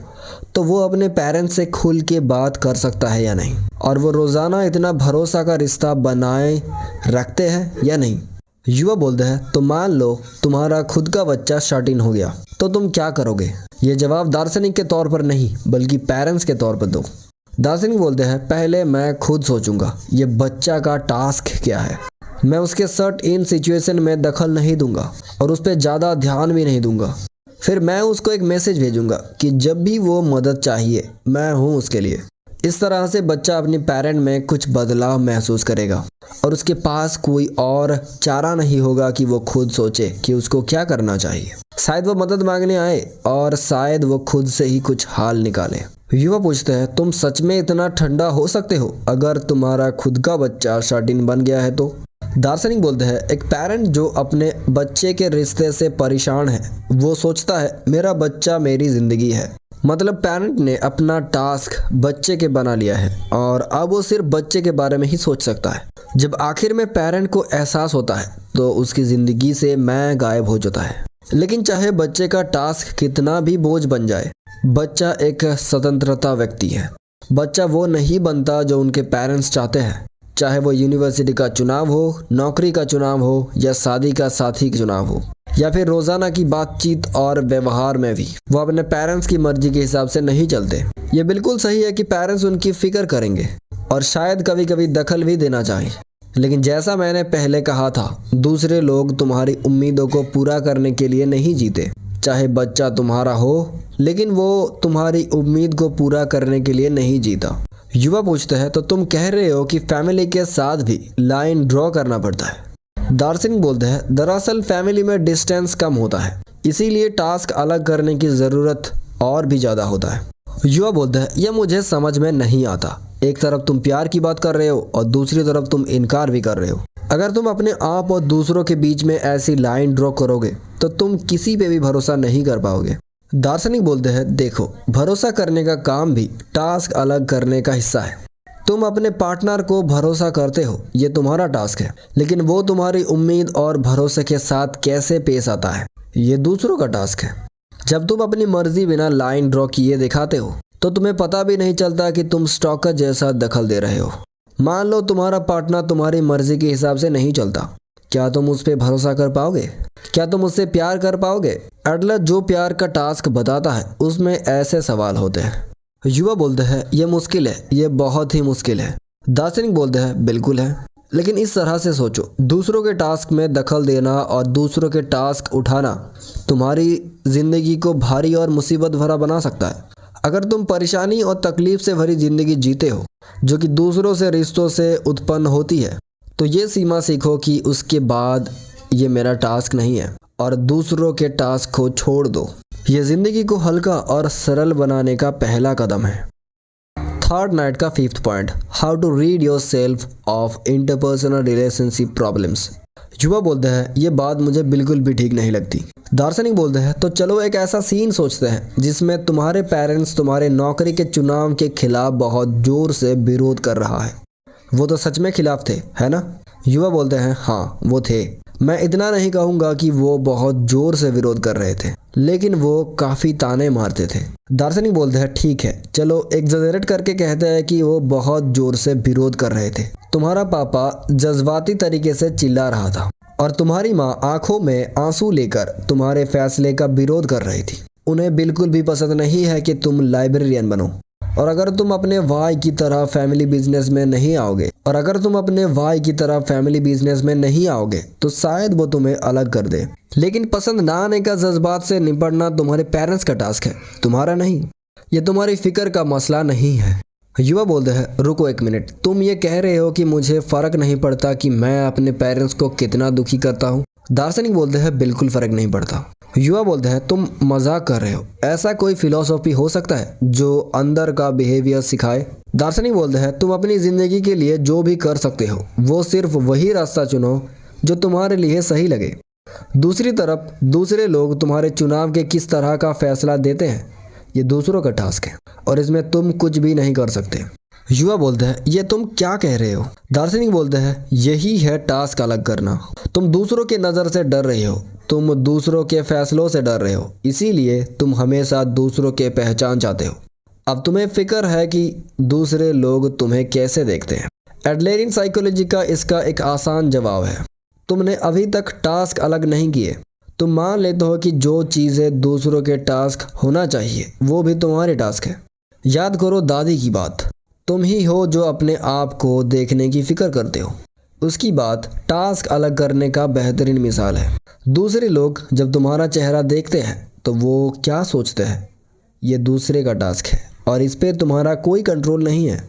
तो वो अपने पेरेंट्स से खुल के बात कर सकता है या नहीं, और वो रोज़ाना इतना भरोसा का रिश्ता बनाए रखते हैं या नहीं। युवा बोलते हैं तो मान लो तुम्हारा खुद का बच्चा शट इन हो गया तो तुम क्या करोगे। ये जवाब दार्शनिक के तौर पर नहीं बल्कि पेरेंट्स के तौर पर दो। दार्शनिक बोलते हैं पहले मैं खुद सोचूंगा ये बच्चा का टास्क क्या है, मैं उसके शट इन सिचुएशन में दखल नहीं दूंगा और उस पर ज़्यादा ध्यान भी नहीं दूंगा। फिर मैं उसको एक मैसेज भेजूंगा कि जब भी वो मदद चाहिए मैं हूँ उसके लिए। इस तरह से बच्चा अपनी पेरेंट में कुछ बदलाव महसूस करेगा और उसके पास कोई और चारा नहीं होगा कि वो खुद सोचे कि उसको क्या करना चाहिए। शायद वो मदद मांगने आए और शायद वो खुद से ही कुछ हाल निकाले। युवा पूछते हैं तुम सच में इतना ठंडा हो सकते हो अगर तुम्हारा खुद का बच्चा शट इन बन गया है तो। दार्शनिक बोलते हैं एक पेरेंट जो अपने बच्चे के रिश्ते से परेशान है वो सोचता है मेरा बच्चा मेरी जिंदगी है, मतलब पेरेंट ने अपना टास्क बच्चे के बना लिया है और अब वो सिर्फ बच्चे के बारे में ही सोच सकता है। जब आखिर में पेरेंट को एहसास होता है तो उसकी ज़िंदगी से मैं गायब हो जाता है। लेकिन चाहे बच्चे का टास्क कितना भी बोझ बन जाए, बच्चा एक स्वतंत्रता व्यक्ति है। बच्चा वो नहीं बनता जो उनके पेरेंट्स चाहते हैं, चाहे वो यूनिवर्सिटी का चुनाव हो, नौकरी का चुनाव हो या शादी का साथी का चुनाव हो, या फिर रोज़ाना की बातचीत और व्यवहार में भी वो अपने पेरेंट्स की मर्जी के हिसाब से नहीं चलते। ये बिल्कुल सही है कि पेरेंट्स उनकी फिक्र करेंगे, और शायद कभी कभी दखल भी देना चाहे। लेकिन जैसा मैंने पहले कहा था, दूसरे लोग तुम्हारी उम्मीदों को पूरा करने के लिए नहीं जीते। चाहे बच्चा तुम्हारा हो, लेकिन वो तुम्हारी उम्मीद को पूरा करने के लिए नहीं जीता। युवा पूछते हैं, तो तुम कह रहे हो कि फैमिली के साथ भी लाइन ड्रॉ करना पड़ता है। दार्शनिक बोलते हैं, दरअसल फैमिली में डिस्टेंस कम होता है, इसीलिए टास्क अलग करने की ज़रूरत और भी ज़्यादा होता है। युवा बोलते हैं, यह मुझे समझ में नहीं आता। एक तरफ तुम प्यार की बात कर रहे हो और दूसरी तरफ तुम इनकार भी कर रहे हो। अगर तुम अपने आप और दूसरों के बीच में ऐसी लाइन ड्रॉ करोगे तो तुम किसी पे भी भरोसा नहीं कर पाओगे। दार्शनिक बोलते हैं, देखो, भरोसा करने का काम भी टास्क अलग करने का हिस्सा है। तुम अपने पार्टनर को भरोसा करते हो, ये तुम्हारा टास्क है, लेकिन वो तुम्हारी उम्मीद और भरोसे के साथ कैसे पेश आता है, ये दूसरों का टास्क है। जब तुम अपनी मर्जी बिना लाइन ड्रॉ किए दिखाते हो तो तुम्हें पता भी नहीं चलता कि तुम स्टॉकर जैसा दखल दे रहे हो। मान लो तुम्हारा पार्टनर तुम्हारी मर्जी के हिसाब से नहीं चलता, क्या तुम उस पर भरोसा कर पाओगे? क्या तुम उससे प्यार कर पाओगे? एडलर जो प्यार का टास्क बताता है उसमें ऐसे सवाल होते हैं। युवा बोलते हैं, यह मुश्किल है, ये बहुत ही मुश्किल है। दार्शनिक बोलते हैं, बिल्कुल है, लेकिन इस तरह से सोचो, दूसरों के टास्क में दखल देना और दूसरों के टास्क उठाना तुम्हारी जिंदगी को भारी और मुसीबत भरा बना सकता है। अगर तुम परेशानी और तकलीफ से भरी जिंदगी जीते हो जो कि दूसरों से रिश्तों से उत्पन्न होती है, तो ये सीमा सीखो कि उसके बाद ये मेरा टास्क नहीं है और दूसरों के टास्क को छोड़ दो। ये जिंदगी को हल्का और सरल बनाने का पहला कदम है। थर्ड नाइट का 5th point, how to rid yourself of interpersonal relationship problems. युवा बोलते हैं, ये बात मुझे बिल्कुल भी ठीक नहीं लगती। दार्शनिक बोलते हैं, तो चलो एक ऐसा सीन सोचते हैं जिसमें तुम्हारे पेरेंट्स तुम्हारे नौकरी के चुनाव के खिलाफ बहुत जोर से विरोध कर रहा है। वो तो सच में खिलाफ थे, है ना? युवा बोलते हैं, हाँ वो थे। मैं इतना नहीं कहूँगा कि वो बहुत जोर से विरोध कर रहे थे, लेकिन वो काफ़ी ताने मारते थे। दार्शनिक बोलते हैं, ठीक है, चलो एग्जैजरेट करके कहते हैं कि वो बहुत जोर से विरोध कर रहे थे। तुम्हारा पापा जज्बाती तरीके से चिल्ला रहा था और तुम्हारी माँ आंखों में आंसू लेकर तुम्हारे फैसले का विरोध कर रही थी। उन्हें बिल्कुल भी पसंद नहीं है कि तुम लाइब्रेरियन बनो, और अगर तुम अपने भाई की तरह फैमिली बिजनेस में नहीं आओगे तो शायद वो तुम्हें अलग कर दे। लेकिन पसंद ना आने का जज्बात से निपटना तुम्हारे पेरेंट्स का टास्क है, तुम्हारा नहीं। ये तुम्हारी फिक्र का मसला नहीं है। युवा बोलते हैं, रुको एक मिनट, तुम ये कह रहे हो कि मुझे फर्क नहीं पड़ता कि मैं अपने पेरेंट्स को कितना दुखी करता हूँ? दार्शनिक बोलते हैं, बिल्कुल फर्क नहीं पड़ता। युवा बोलते हैं, तुम मजाक कर रहे हो, ऐसा कोई फिलॉसफी हो सकता है जो अंदर का बिहेवियर सिखाए? दार्शनिक बोलते हैं, तुम अपनी जिंदगी के लिए जो भी कर सकते हो वो सिर्फ वही रास्ता चुनो जो तुम्हारे लिए सही लगे। दूसरी तरफ दूसरे लोग तुम्हारे चुनाव के किस तरह का फैसला देते हैं, ये दूसरों का टास्क है और इसमें तुम कुछ भी नहीं कर सकते। युवा बोलते हैं, ये तुम क्या कह रहे हो? दार्शनिक बोलते हैं, यही है टास्क अलग करना। तुम दूसरों के नज़र से डर रहे हो, तुम दूसरों के फैसलों से डर रहे हो, इसीलिए तुम हमेशा दूसरों के पहचान चाहते हो। अब तुम्हें फिक्र है कि दूसरे लोग तुम्हें कैसे देखते हैं। एडलरियन साइकोलॉजी का इसका एक आसान जवाब है, तुमने अभी तक टास्क अलग नहीं किए। तुम मान लेते हो कि जो चीज़ें दूसरों के टास्क होना चाहिए वो भी तुम्हारे टास्क है। याद करो दादी की बात, तुम ही हो जो अपने आप को देखने की फिक्र करते हो। उसकी बात टास्क अलग करने का बेहतरीन मिसाल है। दूसरे लोग जब तुम्हारा चेहरा देखते हैं तो वो क्या सोचते हैं, ये दूसरे का टास्क है और इस पे तुम्हारा कोई कंट्रोल नहीं है।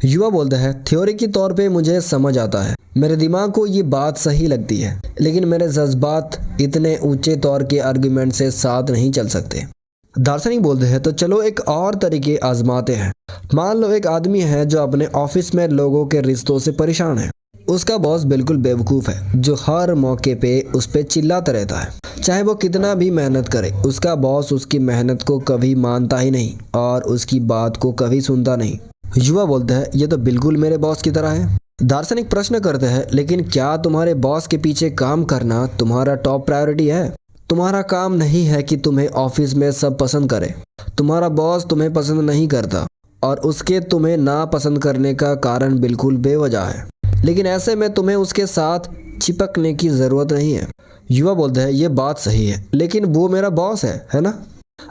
युवा बोलते हैं, थ्योरी के तौर पे मुझे समझ आता है, मेरे दिमाग को ये बात सही लगती है, लेकिन मेरे जज्बात इतने ऊंचे तौर के आर्गुमेंट से साथ नहीं चल सकते। दार्शनिक बोलते हैं, तो चलो एक और तरीके आजमाते हैं। मान लो एक आदमी है जो अपने ऑफिस में लोगों के रिश्तों से परेशान है। उसका बॉस बिल्कुल बेवकूफ़ है जो हर मौके पे उस पर चिल्लाता रहता है। चाहे वो कितना भी मेहनत करे, उसका बॉस उसकी मेहनत को कभी मानता ही नहीं और उसकी बात को कभी सुनता नहीं। युवा बोलते हैं, ये तो बिल्कुल मेरे बॉस की तरह है। दार्शनिक प्रश्न करते हैं, लेकिन क्या तुम्हारे बॉस के पीछे काम करना तुम्हारा टॉप प्रायोरिटी है? तुम्हारा काम नहीं है कि तुम्हें ऑफिस में सब पसंद करे। तुम्हारा बॉस तुम्हें पसंद नहीं करता और उसके तुम्हें ना पसंद करने का कारण बिल्कुल बेवजह है, लेकिन ऐसे में तुम्हें उसके साथ चिपकने की ज़रूरत नहीं है। युवा बोलते हैं, ये बात सही है, लेकिन वो मेरा बॉस है ना?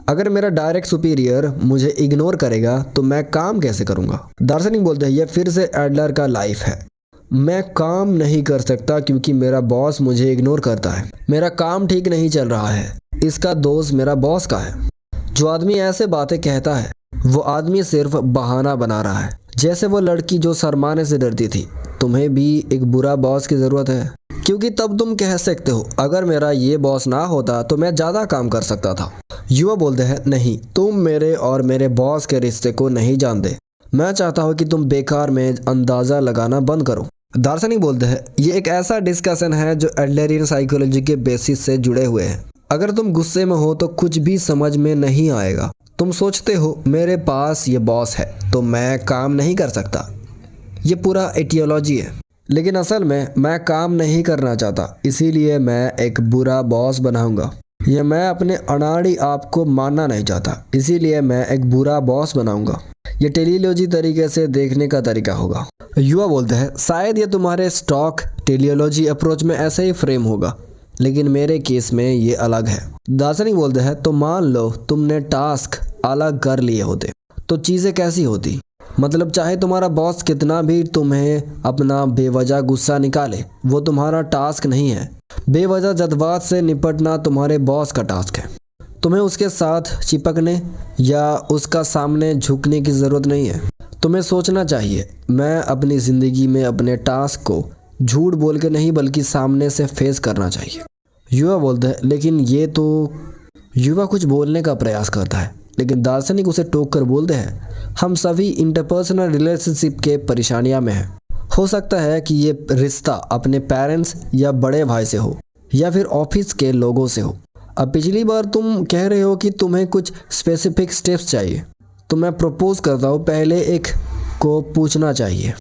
अगर मेरा डायरेक्ट सुपीरियर मुझे इग्नोर करेगा तो मैं काम कैसे करूँगा। दार्शनिक बोलते हैं, यह फिर से एडलर का लाइफ है। मैं काम नहीं कर सकता क्योंकि मेरा बॉस मुझे इग्नोर करता है। मेरा काम ठीक नहीं चल रहा है, इसका दोष मेरा बॉस का है। जो आदमी ऐसे बातें कहता है वो आदमी सिर्फ बहाना बना रहा है। जैसे वो लड़की जो शर्माने से डरती थी। तुम्हें भी एक बुरा बॉस की ज़रूरत है, क्योंकि तब तुम कह सकते हो अगर मेरा ये बॉस ना होता तो मैं ज़्यादा काम कर सकता था। युवा बोलते हैं, नहीं, तुम मेरे और मेरे बॉस के रिश्ते को नहीं जानते। मैं चाहता हूँ कि तुम बेकार में अंदाज़ा लगाना बंद करो। दार्शनिक बोलते हैं, ये एक ऐसा डिस्कशन है जो एडलरियन साइकोलॉजी के बेसिस से जुड़े हुए हैं। अगर तुम गुस्से में हो तो कुछ भी समझ में नहीं आएगा। तुम सोचते हो मेरे पास ये बॉस है तो मैं काम नहीं कर सकता। ये पूरा एटियोलॉजी है। लेकिन असल में मैं काम नहीं करना चाहता, इसीलिए मैं एक बुरा बॉस बनाऊंगा। या मैं अपने अनाड़ी आप को मानना नहीं चाहता, इसीलिए मैं एक बुरा बॉस बनाऊंगा। ये टेलियोलॉजी तरीके से देखने का तरीका होगा। युवा बोलते हैं, शायद ये तुम्हारे स्टॉक टेलियोलॉजी अप्रोच में ऐसे ही फ्रेम होगा, लेकिन मेरे केस में ये अलग है। दार्शनिक बोलते हैं, तो मान लो तुमने टास्क अलग कर लिए होते तो चीज़ें कैसी होती। मतलब चाहे तुम्हारा बॉस कितना भी तुम्हें अपना बेवजह गुस्सा निकाले, वो तुम्हारा टास्क नहीं है। बेवजह जज्बात से निपटना तुम्हारे बॉस का टास्क है। तुम्हें उसके साथ चिपकने या उसका सामने झुकने की ज़रूरत नहीं है। तुम्हें सोचना चाहिए, मैं अपनी ज़िंदगी में अपने टास्क को झूठ बोल के नहीं बल्कि सामने से फेस करना चाहिए। युवा बोलते हैं, लेकिन ये तो। युवा कुछ बोलने का प्रयास करता है, लेकिन दार्शनिक उसे टोक कर बोलते हैं, हम सभी इंटरपर्सनल रिलेशनशिप के परेशानियां में हैं। हो सकता है कि ये रिश्ता अपने पेरेंट्स या बड़े भाई से हो या फिर ऑफिस के लोगों से हो। अब पिछली बार तुम कह रहे हो कि तुम्हें कुछ स्पेसिफिक स्टेप्स चाहिए, तो मैं प्रपोज करता हूँ पहले एक को पूछना चाहिए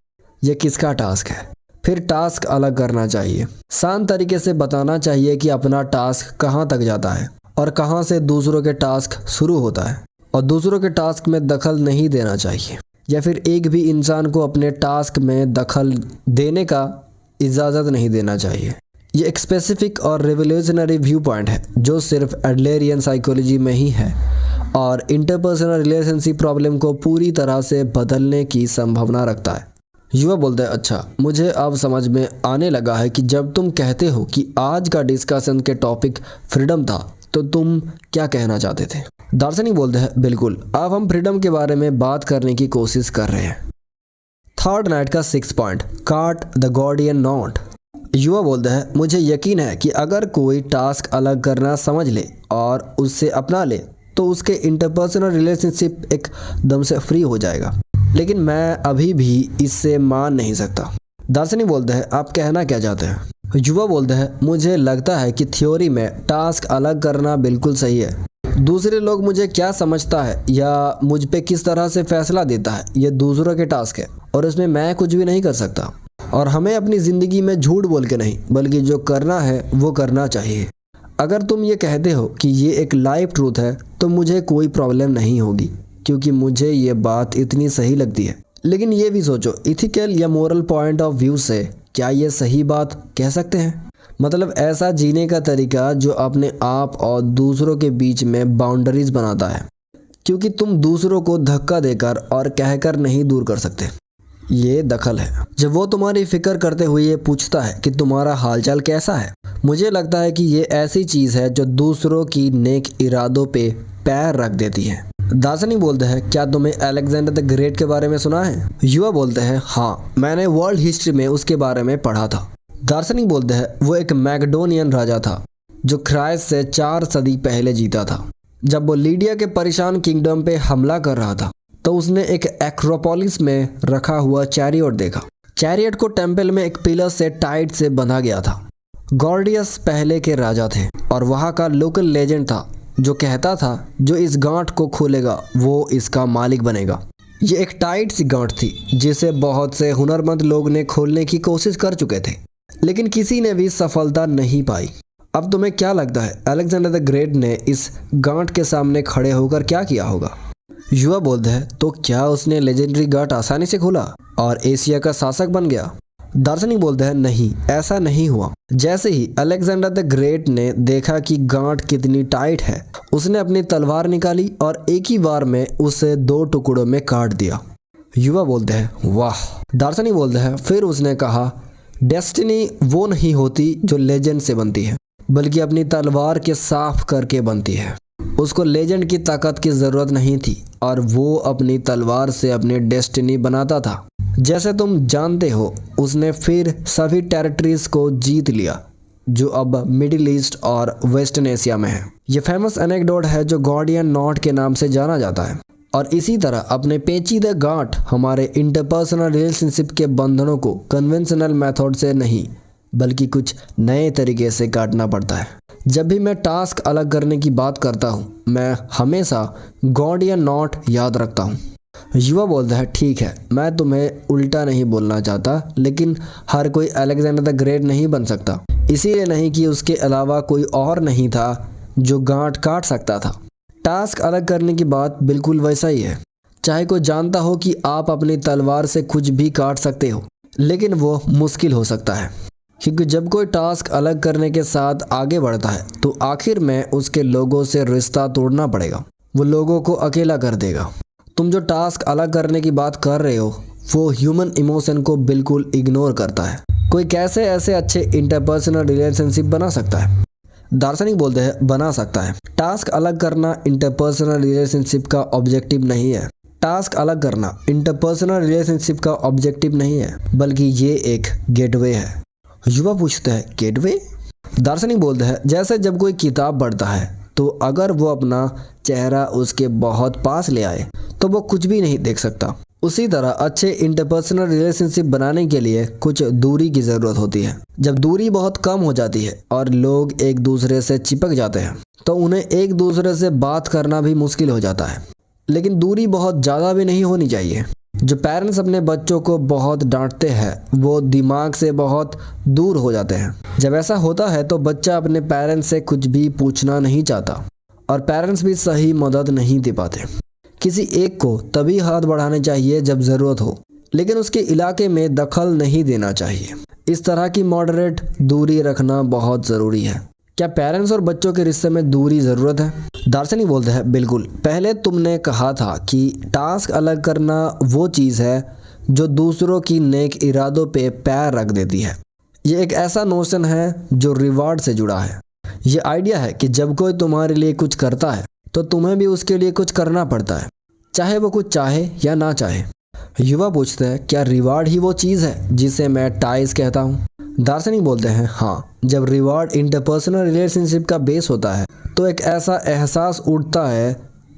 ये किसका टास्क है, फिर टास्क अलग करना चाहिए। शांत तरीके से बताना चाहिए कि अपना टास्क कहाँ तक जाता है और कहाँ से दूसरों के टास्क शुरू होता है, और दूसरों के टास्क में दखल नहीं देना चाहिए, या फिर एक भी इंसान को अपने टास्क में दखल देने का इजाज़त नहीं देना चाहिए। ये एक स्पेसिफिक और रेवोल्यूशनरी व्यू पॉइंट है जो सिर्फ एडलरियन साइकोलॉजी में ही है और इंटरपर्सनल रिलेशनशिप प्रॉब्लम को पूरी तरह से बदलने की संभावना रखता है। युवा बोलता है, अच्छा, मुझे अब समझ में आने लगा है कि जब तुम कहते हो कि आज का डिस्कशन के टॉपिक फ्रीडम था तो तुम क्या कहना चाहते थे। दार्शनिक बोलते हैं, बिल्कुल, अब हम फ्रीडम के बारे में बात करने की कोशिश कर रहे हैं। थर्ड नाइट का 6 पॉइंट, काट द गॉर्डियन नॉट। युवा बोलता है, मुझे यकीन है कि अगर कोई टास्क अलग करना समझ ले और उससे अपना ले तो उसके इंटरपर्सनल रिलेशनशिप एकदम से फ्री हो जाएगा, लेकिन मैं अभी भी इससे मान नहीं सकता। दार्शनिक बोलते हैं, आप कहना क्या चाहते हैं। युवा बोलते हैं, मुझे लगता है कि थ्योरी में टास्क अलग करना बिल्कुल सही है। दूसरे लोग मुझे क्या समझता है या मुझ पे किस तरह से फैसला देता है, ये दूसरों के टास्क है और इसमें मैं कुछ भी नहीं कर सकता। और हमें अपनी ज़िंदगी में झूठ बोल के नहीं बल्कि जो करना है वो करना चाहिए। अगर तुम ये कहते हो कि ये एक लाइफ ट्रूथ है तो मुझे कोई प्रॉब्लम नहीं होगी, क्योंकि मुझे ये बात इतनी सही लगती है। लेकिन ये भी सोचो, इथिकल या मोरल पॉइंट ऑफ व्यू से क्या ये सही बात कह सकते हैं। मतलब ऐसा जीने का तरीका जो अपने आप और दूसरों के बीच में बाउंड्रीज बनाता है, क्योंकि तुम दूसरों को धक्का देकर और कहकर नहीं दूर कर सकते। ये दखल है। जब वो तुम्हारी फिक्र करते हुए ये पूछता है कि तुम्हारा हालचाल कैसा है, मुझे लगता है कि ये ऐसी चीज़ है जो दूसरों की नेक इरादों पे पैर रख देती है। दार्शनिक बोलते हैं, क्या तुम्हें अलेक्जेंडर द ग्रेट के बारे में सुना है। युवा बोलते हैं, हाँ, मैंने वर्ल्ड हिस्ट्री में उसके बारे में पढ़ा था। दार्शनिक बोलते हैं, वो एक मैकडोनियन राजा था जो क्राइस्ट से 4 सदी पहले जीता था। जब वो लीडिया के परेशान किंगडम पे हमला कर रहा था तो उसने एक एक्रोपोलिस में रखा हुआ चैरियट देखा। चैरियट को टेम्पल में एक पिलर से टाइट से बंधा गया था। गॉर्डियस पहले के राजा थे और वहाँ का लोकल लेजेंड था जो कहता था जो इस गांठ को खोलेगा वो इसका मालिक बनेगा। ये एक टाइट सी गांठ थी जिसे बहुत से हुनरमंद लोग ने खोलने की कोशिश कर चुके थे, लेकिन किसी ने भी सफलता नहीं पाई। अब तुम्हें क्या लगता है अलेक्जेंडर द ग्रेट ने इस गांठ के सामने खड़े होकर क्या किया होगा। युवा बोलते हैं, तो क्या उसने लेजेंडरी गांठ आसानी से खोला और एशिया का शासक बन गया। दार्शनिक बोलते हैं नहीं, ऐसा नहीं हुआ। जैसे ही अलेक्जेंडर द ग्रेट ने देखा कि गांठ कितनी टाइट है, उसने अपनी तलवार निकाली और एक ही बार में उसे 2 टुकड़ों में काट दिया। युवा बोलते हैं वाह। दार्शनिक बोलते हैं फिर उसने कहा डेस्टिनी वो नहीं होती जो लेजेंड से बनती है, बल्कि अपनी तलवार के साफ करके बनती है। उसको लेजेंड की ताकत की ज़रूरत नहीं थी और वो अपनी तलवार से अपनी डेस्टिनी बनाता था। जैसे तुम जानते हो, उसने फिर सभी टेरिटरीज को जीत लिया जो अब मिडिल ईस्ट और वेस्टर्न एशिया में है। ये फेमस एनेक्डोट है जो गॉर्डियन नॉट के नाम से जाना जाता है। और इसी तरह अपने पेचीदे गांठ हमारे इंटरपर्सनल रिलेशनशिप के बंधनों को कन्वेंशनल मेथड से नहीं बल्कि कुछ नए तरीके से काटना पड़ता है। जब भी मैं टास्क अलग करने की बात करता हूँ, मैं हमेशा गॉर्डियन नॉट याद रखता हूँ। युवा बोलता है ठीक है, मैं तुम्हें उल्टा नहीं बोलना चाहता, लेकिन हर कोई अलेक्जेंडर द ग्रेट नहीं बन सकता। इसीलिए नहीं कि उसके अलावा कोई और नहीं था जो गांठ काट सकता था। टास्क अलग करने की बात बिल्कुल वैसा ही है। चाहे कोई जानता हो कि आप अपनी तलवार से कुछ भी काट सकते हो, लेकिन वो मुश्किल हो सकता है, क्योंकि जब कोई टास्क अलग करने के साथ आगे बढ़ता है तो आखिर में उसके लोगों से रिश्ता तोड़ना पड़ेगा। वो लोगों को अकेला कर देगा। तुम जो टास्क अलग करने की बात कर रहे हो वो ह्यूमन इमोशन को बिल्कुल इग्नोर करता है। कोई कैसे ऐसे अच्छे इंटरपर्सनल रिलेशनशिप बना सकता है? दार्शनिक बोलते हैं बना सकता है। टास्क अलग करना इंटरपर्सनल रिलेशनशिप का ऑब्जेक्टिव नहीं है। टास्क अलग करना इंटरपर्सनल रिलेशनशिप का ऑब्जेक्टिव नहीं है, बल्कि ये एक गेटवे है। युवा पूछता है गेटवे? दार्शनिक बोलते हैं जैसे जब कोई किताब पढ़ता है तो अगर वो अपना चेहरा उसके बहुत पास ले आए तो वो कुछ भी नहीं देख सकता। उसी तरह अच्छे इंटरपर्सनल रिलेशनशिप बनाने के लिए कुछ दूरी की ज़रूरत होती है। जब दूरी बहुत कम हो जाती है और लोग एक दूसरे से चिपक जाते हैं तो उन्हें एक दूसरे से बात करना भी मुश्किल हो जाता है। लेकिन दूरी बहुत ज़्यादा भी नहीं होनी चाहिए। जो पेरेंट्स अपने बच्चों को बहुत डांटते हैं वो दिमाग से बहुत दूर हो जाते हैं। जब ऐसा होता है तो बच्चा अपने पेरेंट्स से कुछ भी पूछना नहीं चाहता और पेरेंट्स भी सही मदद नहीं दे पाते। किसी एक को तभी हाथ बढ़ाने चाहिए जब ज़रूरत हो, लेकिन उसके इलाके में दखल नहीं देना चाहिए। इस तरह की मॉडरेट दूरी रखना बहुत ज़रूरी है। क्या पेरेंट्स और बच्चों के रिश्ते में दूरी ज़रूरत है? दार्शनिक बोलते हैं बिल्कुल। पहले तुमने कहा था कि टास्क अलग करना वो चीज़ है जो दूसरों की नेक इरादों पे पैर रख देती है। ये एक ऐसा नोशन है जो रिवार्ड से जुड़ा है। ये आइडिया है कि जब कोई तुम्हारे लिए कुछ करता है तो तुम्हें भी उसके लिए कुछ करना पड़ता है, चाहे वो कुछ चाहे या ना चाहे। युवा पूछते हैं क्या रिवार्ड ही वो चीज़ है जिसे मैं टाइज कहता हूँ? दार्शनिक बोलते हैं हाँ, जब रिवार्ड इंटरपर्सनल रिलेशनशिप का बेस होता है तो एक ऐसा एहसास उठता है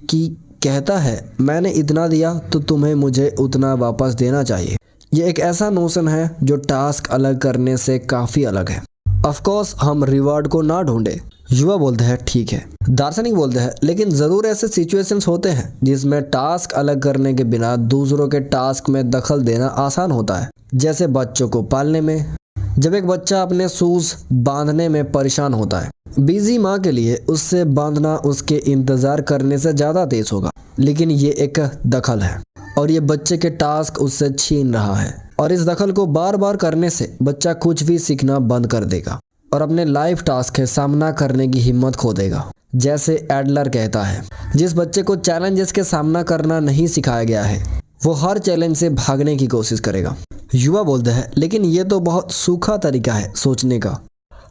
कि कहता है मैंने इतना दिया तो तुम्हें मुझे उतना वापस देना चाहिए। ये एक ऐसा नोशन है जो टास्क अलग करने से काफ़ी अलग है। ऑफ कोर्स हम रिवार्ड को ना ढूंढे। युवा बोलते हैं ठीक है। दार्शनिक बोलते हैं लेकिन ज़रूर ऐसे सिचुएशंस होते हैं जिसमें टास्क अलग करने के बिना दूसरों के टास्क में दखल देना आसान होता है। जैसे बच्चों को पालने में, जब एक बच्चा अपने शूज बांधने में परेशान होता है, बिजी माँ के लिए उससे बांधना उसके इंतज़ार करने से ज़्यादा तेज होगा, लेकिन ये एक दखल है और ये बच्चे के टास्क उससे छीन रहा है। और इस दखल को बार बार करने से बच्चा कुछ भी सीखना बंद कर देगा और अपने लाइफ टास्क के सामना करने की हिम्मत खो देगा। जैसे एडलर कहता है, जिस बच्चे को चैलेंजेस के सामना करना नहीं सिखाया गया है वो हर चैलेंज से भागने की कोशिश करेगा। युवा बोलते हैं लेकिन ये तो बहुत सूखा तरीका है सोचने का।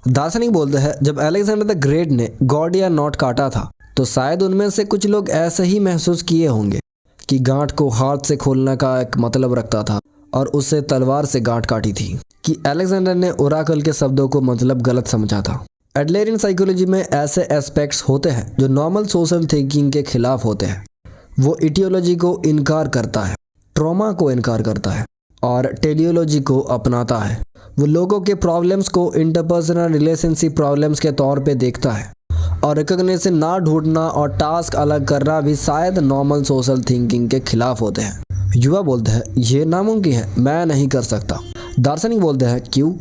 दार्शनिक बोलते हैं जब अलेक्जेंडर द ग्रेट ने गॉर्डियन नॉट काटा था तो शायद उनमें से कुछ लोग ऐसे ही महसूस किए होंगे कि गांठ को हाथ से खोलने का एक मतलब रखता था और उसे तलवार से गांठ काटी थी, कि अलेक्जेंडर ने ओराकल के शब्दों को मतलब गलत समझा था। एडलरियन साइकोलॉजी में ऐसे एस्पेक्ट्स होते हैं जो नॉर्मल सोशल थिंकिंग के खिलाफ होते हैं। वो इटियोलॉजी को इनकार करता है, ट्रॉमा को इनकार करता है और टेलियोलॉजी को अपनाता है। वो लोगों के प्रॉब्लम्स को इंटरपर्सनल रिलेशनशिप प्रॉब्लम्स के तौर पे देखता है और रिकॉग्निशन ना ढूंढना और टास्क अलग करना भी शायद नॉर्मल सोशल थिंकिंग के खिलाफ होते हैं। युवा बोलते हैं ये नामुमकिन है, मैं नहीं कर सकता। दार्शनिक बोलते हैं क्यों?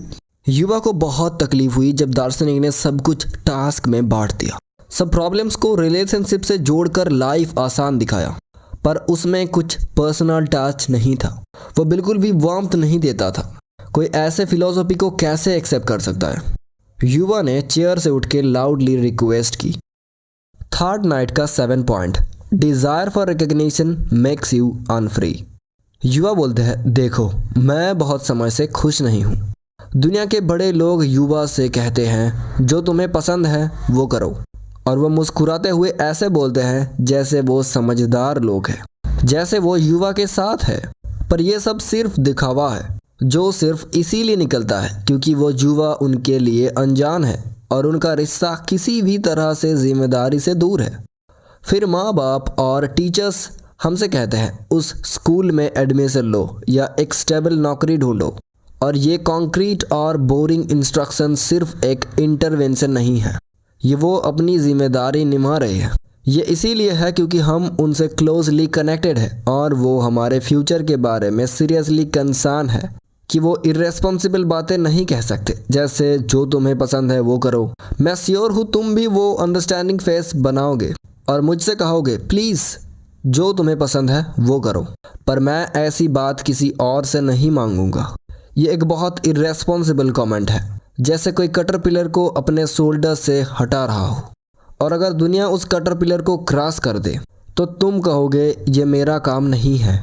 युवा को बहुत तकलीफ हुई जब दार्शनिक ने सब कुछ टास्क में बांट दिया, सब प्रॉब्लम्स को रिलेशनशिप से जोड़कर लाइफ आसान दिखाया, पर उसमें कुछ पर्सनल टच नहीं था। वो बिल्कुल भी वार्मथ नहीं देता था, कोई ऐसे फिलॉसफी को कैसे एक्सेप्ट कर सकता है? युवा ने चेयर से उठ के लाउडली रिक्वेस्ट की। थर्ड नाइट का 7 point, desire for recognition makes you unfree. युवा बोलते हैं, देखो मैं बहुत समय से खुश नहीं हूँ। दुनिया के बड़े लोग युवा से कहते हैं जो तुम्हें पसंद है वो करो, और वो मुस्कुराते हुए ऐसे बोलते हैं जैसे वो समझदार लोग हैं, जैसे वो युवा के साथ है। पर ये सब सिर्फ दिखावा है जो सिर्फ इसीलिए निकलता है क्योंकि वो युवा उनके लिए अनजान है और उनका रिश्ता किसी भी तरह से जिम्मेदारी से दूर है। फिर माँ बाप और टीचर्स हमसे कहते हैं उस स्कूल में एडमिशन लो या एक स्टेबल नौकरी ढूंढो, और ये कॉन्क्रीट और बोरिंग इंस्ट्रक्शन सिर्फ एक इंटरवेंशन नहीं है, ये वो अपनी जिम्मेदारी निभा रहे हैं। ये इसीलिए है क्योंकि हम उनसे क्लोजली कनेक्टेड है और वो हमारे फ्यूचर के बारे में सीरियसली कंसर्न है कि वो इर्रेस्पॉन्सिबल बातें नहीं कह सकते, जैसे जो तुम्हें पसंद है वो करो। मैं श्योर हूँ तुम भी वो अंडरस्टैंडिंग फेस बनाओगे और मुझसे कहोगे प्लीज़ जो तुम्हें पसंद है वो करो, पर मैं ऐसी बात किसी और से नहीं मांगूंगा। ये एक बहुत इर्रेस्पॉन्सिबल कमेंट है, जैसे कोई कैटरपिलर को अपने शोल्डर से हटा रहा हो, और अगर दुनिया उस कैटरपिलर को क्रॉस कर दे तो तुम कहोगे ये मेरा काम नहीं है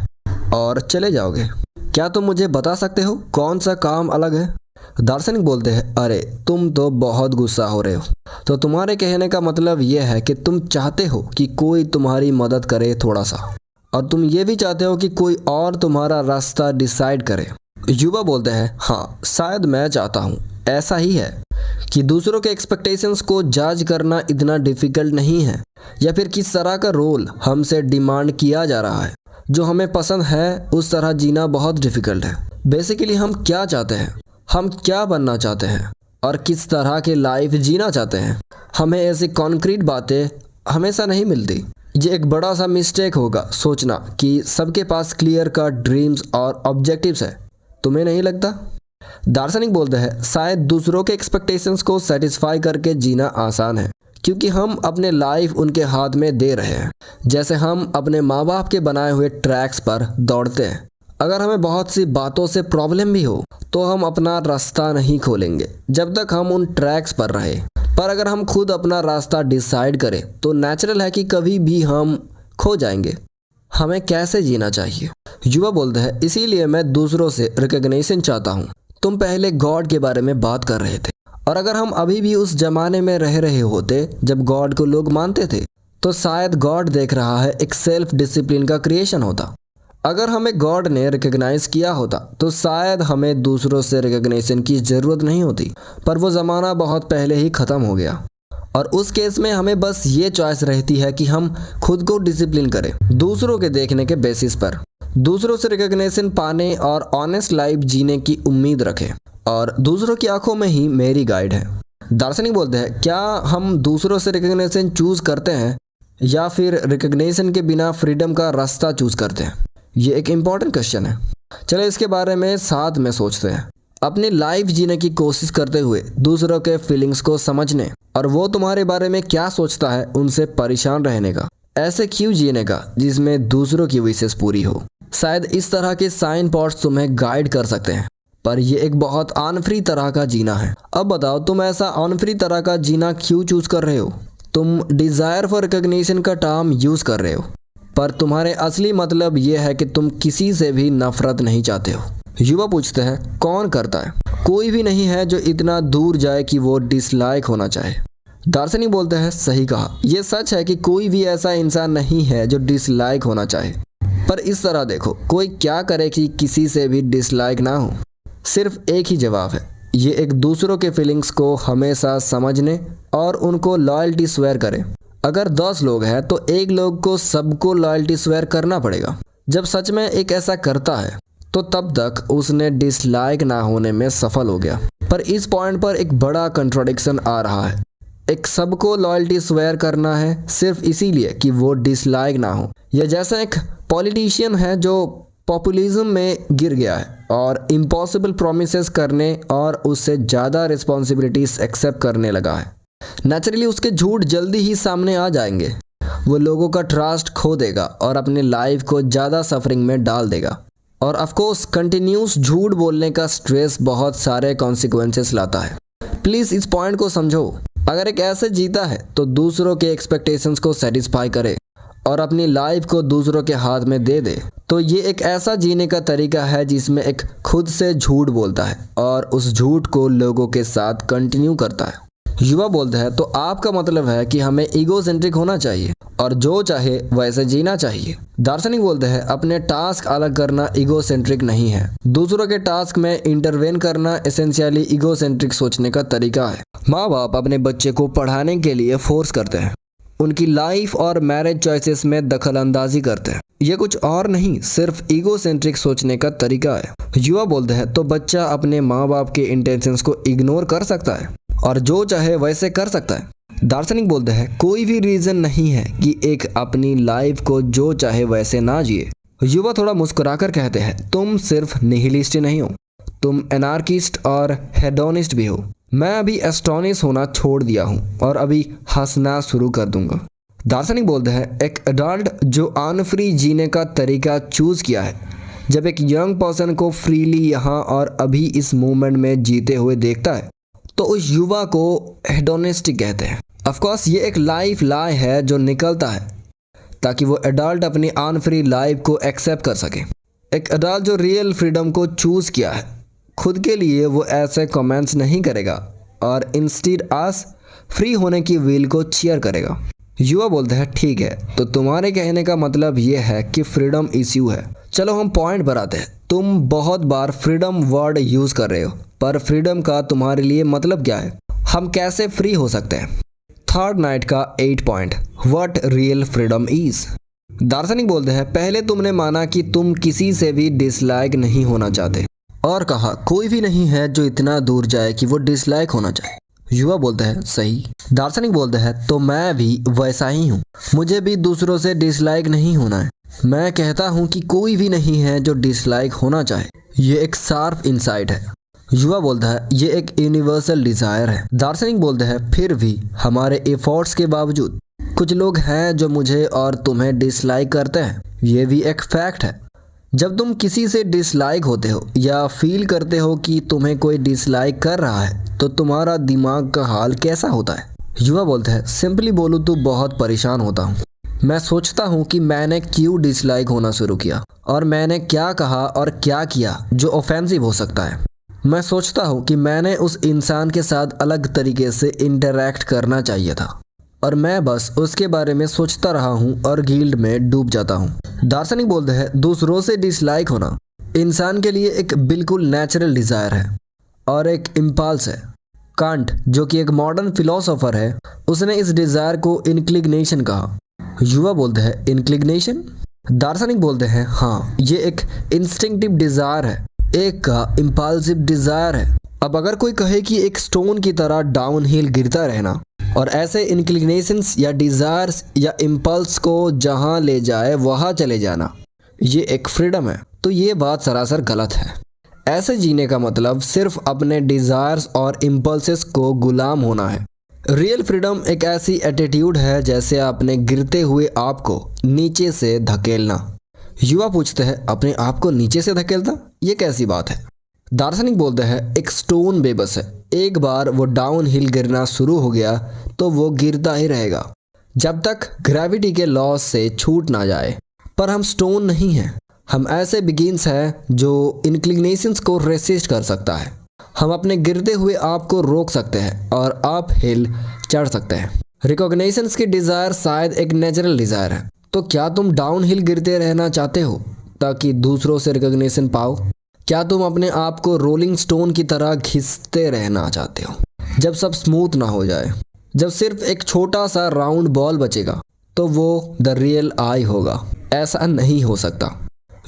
और चले जाओगे। क्या तुम मुझे बता सकते हो कौन सा काम अलग है? दार्शनिक बोलते हैं, अरे तुम तो बहुत गुस्सा हो रहे हो, तो तुम्हारे कहने का मतलब यह है कि तुम चाहते हो कि कोई तुम्हारी मदद करे थोड़ा सा, और तुम ये भी चाहते हो कि कोई और तुम्हारा रास्ता डिसाइड करे। युवा बोलते हैं, हाँ शायद मैं चाहता हूँ ऐसा ही है कि दूसरों के एक्सपेक्टेशंस को जज करना इतना डिफ़िकल्ट नहीं है, या फिर किस तरह का रोल हमसे डिमांड किया जा रहा है जो हमें पसंद है उस तरह जीना बहुत डिफ़िकल्ट है। बेसिकली हम क्या चाहते हैं, हम क्या बनना चाहते हैं और किस तरह के लाइफ जीना चाहते हैं, हमें ऐसी कॉन्क्रीट बातें हमेशा नहीं मिलती। ये एक बड़ा सा मिस्टेक होगा सोचना कि सबके पास क्लियर कट ड्रीम्स और ऑब्जेक्टिव्स है, तुम्हें नहीं लगता? दार्शनिक बोलते हैं, शायद दूसरों के एक्सपेक्टेशंस को सेटिस्फाई करके जीना आसान है क्योंकि हम अपने लाइफ उनके हाथ में दे रहे हैं, जैसे हम अपने माँ बाप के बनाए हुए ट्रैक्स पर दौड़ते हैं। अगर हमें बहुत सी बातों से प्रॉब्लम भी हो तो हम अपना रास्ता नहीं खोलेंगे जब तक हम उन ट्रैक्स पर रहे, पर अगर हम खुद अपना रास्ता डिसाइड करें तो नेचुरल है कि कभी भी हम खो जाएंगे। हमें कैसे जीना चाहिए? युवा बोलते हैं, इसीलिए मैं दूसरों से रिकग्निशन चाहता हूँ। तुम पहले गॉड के बारे में बात कर रहे थे, और अगर हम अभी भी उस जमाने में रह रहे होते जब गॉड को लोग मानते थे तो शायद गॉड देख रहा है एक सेल्फ डिसिप्लिन का क्रिएशन होता। अगर हमें गॉड ने रिकग्नाइज किया होता तो शायद हमें दूसरों से रिकग्निशन की ज़रूरत नहीं होती, पर वो ज़माना बहुत पहले ही ख़त्म हो गया, और उस केस में हमें बस ये चॉइस रहती है कि हम खुद को डिसिप्लिन करें दूसरों के देखने के बेसिस पर, दूसरों से रिकग्निशन पाने और ऑनेस्ट लाइफ जीने की उम्मीद रखें, और दूसरों की आंखों में ही मेरी गाइड है। दार्शनिक बोलते हैं, क्या हम दूसरों से रिकग्निशन चूज़ करते हैं या फिर रिकग्निशन के बिना फ्रीडम का रास्ता चूज़ करते हैं? ये एक इम्पॉर्टेंट क्वेश्चन है। चलो इसके बारे में साथ में सोचते हैं। अपनी लाइफ जीने की कोशिश करते हुए दूसरों के फीलिंग्स को समझने और वो तुम्हारे बारे में क्या सोचता है उनसे परेशान रहने का, ऐसे क्यों जीने का जिसमें दूसरों की विशेष पूरी हो। शायद इस तरह के साइन पॉट्स तुम्हें गाइड कर सकते हैं, पर यह एक बहुत अनफ्री तरह का जीना है। अब बताओ तुम ऐसा अनफ्री तरह का जीना क्यों चूज कर रहे हो? तुम डिज़ायर फॉर रिकग्निशन का टर्म यूज़ कर रहे हो, पर तुम्हारे असली मतलब यह है कि तुम किसी से भी नफरत नहीं चाहते हो। युवा पूछते हैं, कौन करता है? कोई भी नहीं है जो इतना दूर जाए कि वो डिसलाइक होना चाहे। दार्शनिक बोलते हैं, सही कहा। यह सच है कि कोई भी ऐसा इंसान नहीं है जो डिसलाइक होना चाहे, पर इस तरह देखो, कोई क्या करे कि किसी से भी डिसलाइक ना हो? सिर्फ एक ही जवाब है, ये एक दूसरों के फीलिंग्स को हमेशा समझने और उनको लॉयल्टी स्वेयर करे। अगर 10 लोग हैं तो एक लोग को सबको लॉयल्टी स्वेयर करना पड़ेगा। जब सच में एक ऐसा करता है तो तब तक उसने डिसलाइक ना होने में सफल हो गया। पर इस पॉइंट पर एक बड़ा कंट्राडिक्शन आ रहा है। एक सबको लॉयल्टी स्वेयर करना है सिर्फ इसीलिए कि वो डिसलाइक ना हो। यह जैसा एक पॉलिटिशियन है जो पॉपुलिज्म में गिर गया है और इम्पॉसिबल प्रॉमिसेस करने और उससे ज़्यादा रिस्पॉन्सिबिलिटीज एक्सेप्ट करने लगा है। नेचुरली उसके झूठ जल्दी ही सामने आ जाएंगे। वो लोगों का ट्रस्ट खो देगा और अपने लाइफ को ज़्यादा सफरिंग में डाल देगा। और ऑफ कोर्स कंटिन्यूस झूठ बोलने का स्ट्रेस बहुत सारे कॉन्सिक्वेंसेस लाता है। प्लीज इस पॉइंट को समझो। अगर एक ऐसे जीता है तो दूसरों के एक्सपेक्टेशंस को सेटिस्फाई करे और अपनी लाइफ को दूसरों के हाथ में दे दे, तो ये एक ऐसा जीने का तरीका है जिसमें एक खुद से झूठ बोलता है और उस झूठ को लोगों के साथ कंटिन्यू करता है। युवा बोलता है तो आपका मतलब है कि हमें ईगोसेंट्रिक होना चाहिए और जो चाहे वैसे जीना चाहिए। दार्शनिक बोलते हैं अपने टास्क अलग करना ईगोसेंट्रिक नहीं है, दूसरों के टास्क में इंटरवेन करना एसेंशियली ईगोसेंट्रिक सोचने का तरीका है। माँ बाप अपने बच्चे को पढ़ाने के लिए फोर्स करते हैं, उनकी लाइफ और मैरिज चॉइसेस में दखल अंदाजी करते हैं। ये कुछ और नहीं, सिर्फ ईगोसेंट्रिक सोचने का तरीका है। युवा बोलते हैं तो बच्चा अपने माँ बाप के इंटेंशंस को इग्नोर कर सकता है और जो चाहे वैसे कर सकता है। दार्शनिक बोलते हैं कोई भी रीजन नहीं है कि एक अपनी लाइफ को जो चाहे वैसे ना जिए। युवा थोड़ा मुस्कुराकर कहते हैं तुम सिर्फ निहिलिस्ट नहीं हो, तुम एनार्किस्ट और हेडोनिस्ट भी हो। मैं अभी एस्टोनिश होना छोड़ दिया हूँ और अभी हंसना शुरू कर दूंगा। दार्शनिक बोलते हैं एक एडल्ट जो अनफ्री जीने का तरीका चूज किया है, जब एक यंग पर्सन को फ्रीली यहाँ और अभी इस मोमेंट में जीते हुए देखता है तो उस युवा को हेडोनिस्टिक कहते हैं। ऑफ कोर्स ये एक लाइफ लाई है जो निकलता है ताकि वो एडल्ट अपनी अनफ्री लाइफ को एक्सेप्ट कर सके। एक एडल्ट जो रियल फ्रीडम को चूज किया है खुद के लिए, वो ऐसे कमेंट्स नहीं करेगा और इंस्टेड आस फ्री होने की विल को चीयर करेगा। युवा बोलते हैं ठीक है, तो तुम्हारे कहने का मतलब ये है कि फ्रीडम इश्यू है। चलो हम पॉइंट पर आते हैं। तुम बहुत बार फ्रीडम वर्ड यूज कर रहे हो, पर फ्रीडम का तुम्हारे लिए मतलब क्या है? हम कैसे फ्री हो सकते हैं? थर्ड नाइट का 8 point, what real freedom is. दार्शनिक बोलते हैं पहले तुमने माना कि तुम किसी से भी डिसलाइक नहीं होना चाहते और कहा कोई भी नहीं है जो इतना दूर जाए कि वो डिसलाइक होना चाहे। युवा बोलते हैं सही। दार्शनिक बोलते हैं तो मैं भी वैसा ही हूँ, मुझे भी दूसरों से डिसलाइक नहीं होना है। मैं कहता हूँ कि कोई भी नहीं है जो डिसलाइक होना चाहे। ये एक शार्प इंसाइट है। युवा बोलता है ये एक यूनिवर्सल डिजायर है। दार्शनिक बोलते हैं फिर भी हमारे एफर्ट्स के बावजूद कुछ लोग हैं जो मुझे और तुम्हें डिसलाइक करते हैं। ये भी एक फैक्ट है। जब तुम किसी से डिसलाइक होते हो या फील करते हो कि तुम्हें कोई डिसलाइक कर रहा है तो तुम्हारा दिमाग का हाल कैसा होता है? युवा बोलते हैं सिंपली बोलूँ तो बहुत परेशान होता हूँ। मैं सोचता हूँ कि मैंने क्यों डिसलाइक होना शुरू किया और मैंने क्या कहा और क्या किया जो ऑफेंसिव हो सकता है। मैं सोचता हूँ कि मैंने उस इंसान के साथ अलग तरीके से इंटरैक्ट करना चाहिए था और मैं बस उसके बारे में सोचता रहा हूँ और गिल्ट में डूब जाता हूँ। दार्शनिक बोलते हैं दूसरों से डिसलाइक होना इंसान के लिए एक बिल्कुल नेचुरल डिजायर है और एक इम्पल्स है। कांट जो कि एक मॉडर्न फिलोसोफर है, उसने इस डिजायर को इंक्लिनेशन कहा। युवा बोलते हैं इंक्लिनेशन। दार्शनिक बोलते हैं हाँ, ये एक इंस्टिंक्टिव डिजायर है, एक का इम्पल्सिव डिजायर है। अब अगर कोई कहे कि एक स्टोन की तरह डाउन हिल गिरता रहना और ऐसे इंक्लिनेशंस या डिजायर्स या इम्पल्स को जहां ले जाए वहां चले जाना, ये एक फ्रीडम है, तो ये बात सरासर गलत है। ऐसे जीने का मतलब सिर्फ अपने डिजायर्स और इम्पल्सेस को गुलाम होना है। रियल फ्रीडम एक ऐसी एटीट्यूड है जैसे अपने गिरते हुए आप को नीचे से धकेलना। युवा पूछते हैं अपने आप को नीचे से धकेलना, ये कैसी बात है? दार्शनिक बोलते हैं एक स्टोन बेबस है, एक बार वो डाउन हिल गिरना शुरू हो गया तो वो गिरता ही रहेगा जब तक ग्रेविटी के लॉस से छूट ना जाए। पर हम स्टोन नहीं हैं, हम ऐसे बिगिंस हैं जो इंक्लिनेशंस को रेसिस्ट कर सकता है। हम अपने गिरते हुए आप को रोक सकते हैं और अप हिल चढ़ सकते हैं। रिकॉग्निशंस की डिजायर शायद एक नेचुरल डिजायर है। तो क्या तुम डाउन हिल गिरते रहना चाहते हो ताकि दूसरों से रिकॉग्निशन पाओ? क्या तुम अपने आप को रोलिंग स्टोन की तरह घिसते रहना चाहते हो जब सब स्मूथ ना हो जाए? जब सिर्फ एक छोटा सा राउंड बॉल बचेगा तो वो द रियल आई होगा। ऐसा नहीं हो सकता।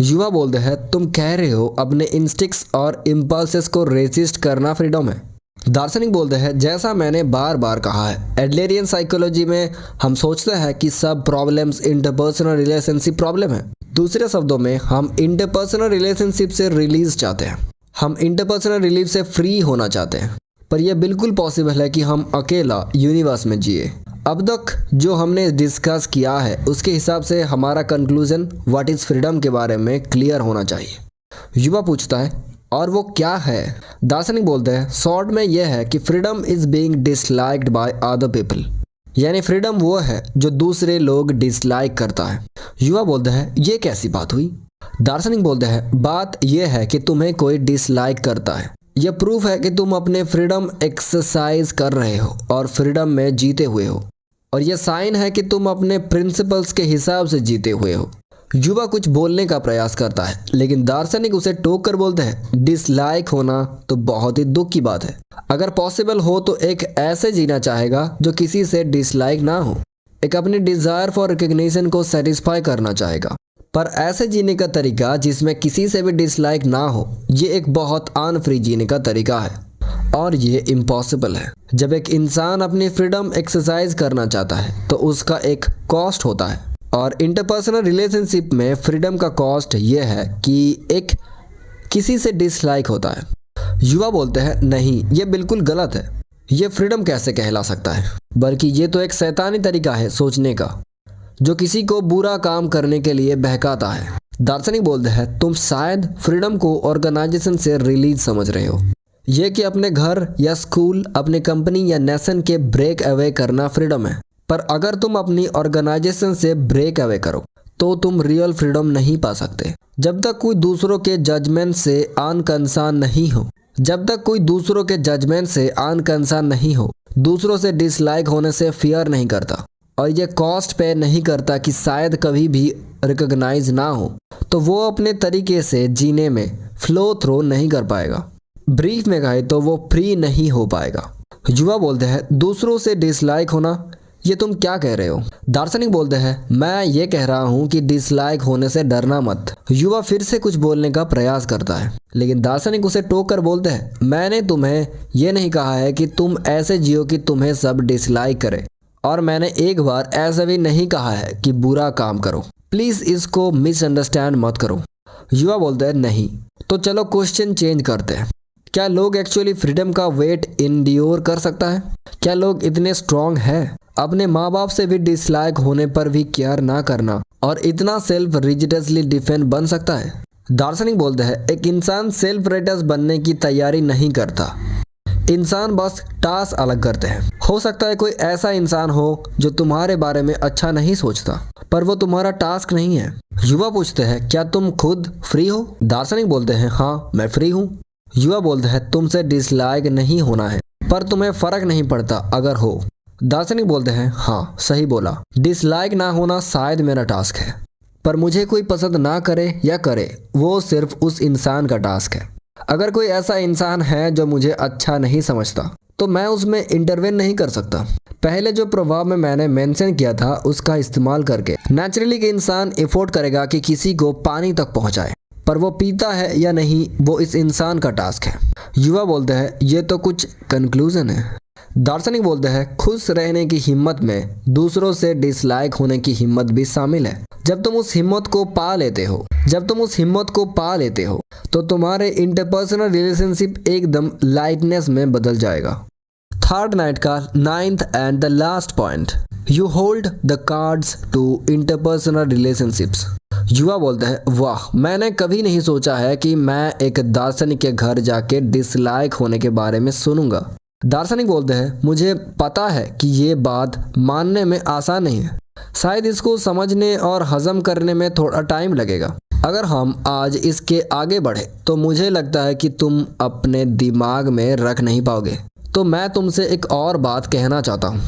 युवा बोलते हैं तुम कह रहे हो अपने इंस्टिक्ट्स और इम्पल्सेस को रेसिस्ट करना फ्रीडम है। दार्शनिक बोलते हैं जैसा मैंने बार बार कहा है, एडलेरियन साइकोलॉजी में हम सोचते हैं कि सब प्रॉब्लम्स इंटरपर्सनल रिलेशनशिप प्रॉब्लम है। दूसरे शब्दों में हम इंटरपर्सनल रिलेशनशिप से रिलीज चाहते हैं, हम इंटरपर्सनल रिलीफ से फ्री होना चाहते हैं। पर यह बिल्कुल पॉसिबल है कि हम अकेला यूनिवर्स में जिए। अब तक जो हमने डिस्कस किया है उसके हिसाब से हमारा कंक्लूजन व्हाट इज फ्रीडम के बारे में क्लियर होना चाहिए। युवा पूछता है और वो क्या है? दार्शनिक बोलते हैं शॉर्ट में यह है कि freedom is being disliked by other people, यानी फ्रीडम वो है जो दूसरे लोग डिसलाइक करता है। युवा बोलते हैं ये कैसी बात हुई? दार्शनिक बोलते हैं बात यह है कि तुम्हें कोई डिसलाइक करता है, यह प्रूफ है कि तुम अपने फ्रीडम एक्सरसाइज कर रहे हो और फ्रीडम में जीते हुए हो, और यह साइन है कि तुम अपने प्रिंसिपल्स के हिसाब से जीते हुए हो। युवा कुछ बोलने का प्रयास करता है, लेकिन दार्शनिक उसे टोक कर बोलते हैं डिसलाइक होना तो बहुत ही दुख की बात है। अगर पॉसिबल हो तो एक ऐसे जीना चाहेगा जो किसी से डिसलाइक ना हो, एक अपनी डिजायर फॉर रिकग्निशन को सेटिस्फाई करना चाहेगा, पर ऐसे जीने का तरीका जिसमें किसी से भी डिसलाइक ना हो, ये एक बहुत अनफ्री जीने का तरीका है और ये इम्पॉसिबल है। जब एक इंसान अपनी फ्रीडम एक्सरसाइज करना चाहता है तो उसका एक कॉस्ट होता है, और इंटरपर्सनल रिलेशनशिप में फ्रीडम का कॉस्ट ये है कि एक किसी से डिसलाइक होता है। युवा बोलते हैं नहीं, ये बिल्कुल गलत है, ये फ्रीडम कैसे कहला सकता है, बल्कि ये तो एक शैतानी तरीका है सोचने का जो किसी को बुरा काम करने के लिए बहकाता है। दार्शनिक बोलते हैं तुम शायद फ्रीडम को ऑर्गेनाइजेशन से रिलीज समझ रहे हो, ये कि अपने घर या स्कूल, अपनी कंपनी या नेशन के ब्रेक अवे करना फ्रीडम है, पर अगर तुम अपनी ऑर्गेनाइजेशन से ब्रेक अवे करो तो तुम रियल फ्रीडम नहीं पा सकते। जब तक कोई दूसरों के जजमेंट से अनकंसर्न नहीं हो, जब तक कोई दूसरों के जजमेंट से अनकंसर्न नहीं हो, दूसरों से डिसलाइक होने से फियर नहीं करता, और ये कॉस्ट पे नहीं करता कि शायद कभी भी रिकॉग्नाइज ना हो, तो वो अपने तरीके से जीने में फ्लो थ्रो नहीं कर पाएगा। ब्रीफ में कहे तो वो फ्री नहीं हो पाएगा। युवा बोलते हैं दूसरों से डिसलाइक होना, ये तुम क्या कह रहे हो? दार्शनिक बोलते हैं मैं ये कह रहा हूँ कि डिसलाइक होने से डरना मत। युवा फिर से कुछ बोलने का प्रयास करता है, लेकिन दार्शनिक उसे टोक कर बोलते हैं मैंने तुम्हें ये नहीं कहा है कि तुम ऐसे जियो कि तुम्हें सब डिसलाइक करे, और मैंने एक बार ऐसा भी नहीं कहा है कि बुरा काम करो। प्लीज इसको मिसअंडरस्टैंड मत करो। युवा बोलते हैं नहीं, तो चलो क्वेश्चन चेंज करते हैं। क्या लोग एक्चुअली फ्रीडम का वेट इंड्योर कर सकता है? क्या लोग इतने स्ट्रांग हैं अपने माँ बाप से भी डिसलाइक होने पर भी केयर ना करना और इतना सेल्फ रिजिडसली डिफेंड बन सकता है? दार्शनिक बोलते हैं एक इंसान सेल्फ राइटस बनने की तैयारी नहीं करता, इंसान बस टास्क अलग करते हैं। हो सकता है कोई ऐसा इंसान हो जो तुम्हारे बारे में अच्छा नहीं सोचता, पर वो तुम्हारा टास्क नहीं है। युवा पूछते हैं क्या तुम खुद फ्री हो? दार्शनिक बोलते हैं हाँ मैं फ्री हूँ। युवा बोलते हैं तुमसे डिसलाइक नहीं होना है, पर तुम्हें फर्क नहीं पड़ता अगर हो। दार्शनिक बोलते हैं हाँ सही बोला, डिसलाइक ना होना शायद मेरा टास्क है, पर मुझे कोई पसंद ना करे या करे वो सिर्फ उस इंसान का टास्क है। अगर कोई ऐसा इंसान है जो मुझे अच्छा नहीं समझता तो मैं उसमें इंटरवेन नहीं कर सकता। पहले जो प्रभाव में मैंने मेंशन किया था उसका इस्तेमाल करके नेचुरली कि इंसान एफोर्ड करेगा कि किसी को पानी तक पहुंचाए, पर वो पीता है या नहीं वो इस इंसान का टास्क है। युवा बोलते हैं ये तो कुछ कंक्लूजन है। दार्शनिक बोलते हैं खुश रहने की हिम्मत में दूसरों से डिसलाइक होने की हिम्मत भी शामिल है। जब तुम उस हिम्मत को पा लेते हो तो तुम्हारे इंटरपर्सनल रिलेशनशिप एकदम लाइटनेस में बदल जाएगा। थर्ड नाइट का 9th and the last point, you hold the cards to interpersonal relationships. युवा बोलते हैं वाह, मैंने कभी नहीं सोचा है कि मैं एक दार्शनिक के घर जाके डिसलाइक होने के बारे में सुनूंगा। दार्शनिक बोलते हैं मुझे पता है कि ये बात मानने में आसान नहीं है, शायद इसको समझने और हजम करने में थोड़ा टाइम लगेगा। अगर हम आज इसके आगे बढ़े तो मुझे लगता है कि तुम अपने दिमाग में रख नहीं पाओगे। तो मैं तुमसे एक और बात कहना चाहता हूँ,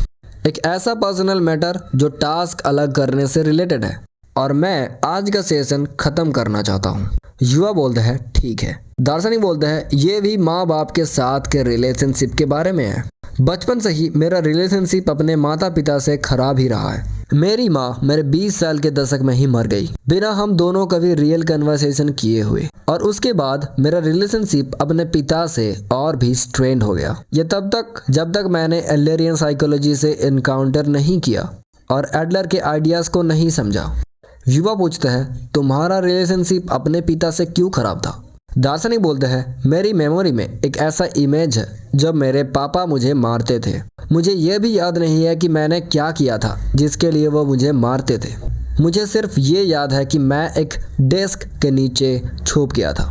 एक ऐसा पर्सनल मैटर जो टास्क अलग करने से रिलेटेड है, और मैं आज का सेशन खत्म करना चाहता हूँ। युवा बोलते हैं ठीक है। दार्शनिक बोलते हैं ये भी माँ बाप के साथ के रिलेशनशिप के बारे में है। बचपन से ही मेरा रिलेशनशिप अपने माता पिता से खराब ही रहा है। मेरी माँ मेरे 20 साल के दशक में ही मर गई बिना हम दोनों कभी रियल कन्वर्सेशन किए हुए, और उसके बाद मेरा रिलेशनशिप अपने पिता से और भी स्ट्रेंड हो गया। ये तब तक जब तक मैंने एडलरियन साइकोलॉजी से इनकाउंटर नहीं किया और एडलर के आइडियाज को नहीं समझा। युवा पूछते हैं तुम्हारा रिलेशनशिप अपने पिता से क्यों खराब था? दार्शनिक बोलते हैं मेरी मेमोरी में एक ऐसा इमेज है जब मेरे पापा मुझे मारते थे। मुझे यह भी याद नहीं है कि मैंने क्या किया था जिसके लिए वो मुझे मारते थे। मुझे सिर्फ ये याद है कि मैं एक डेस्क के नीचे छुप गया था।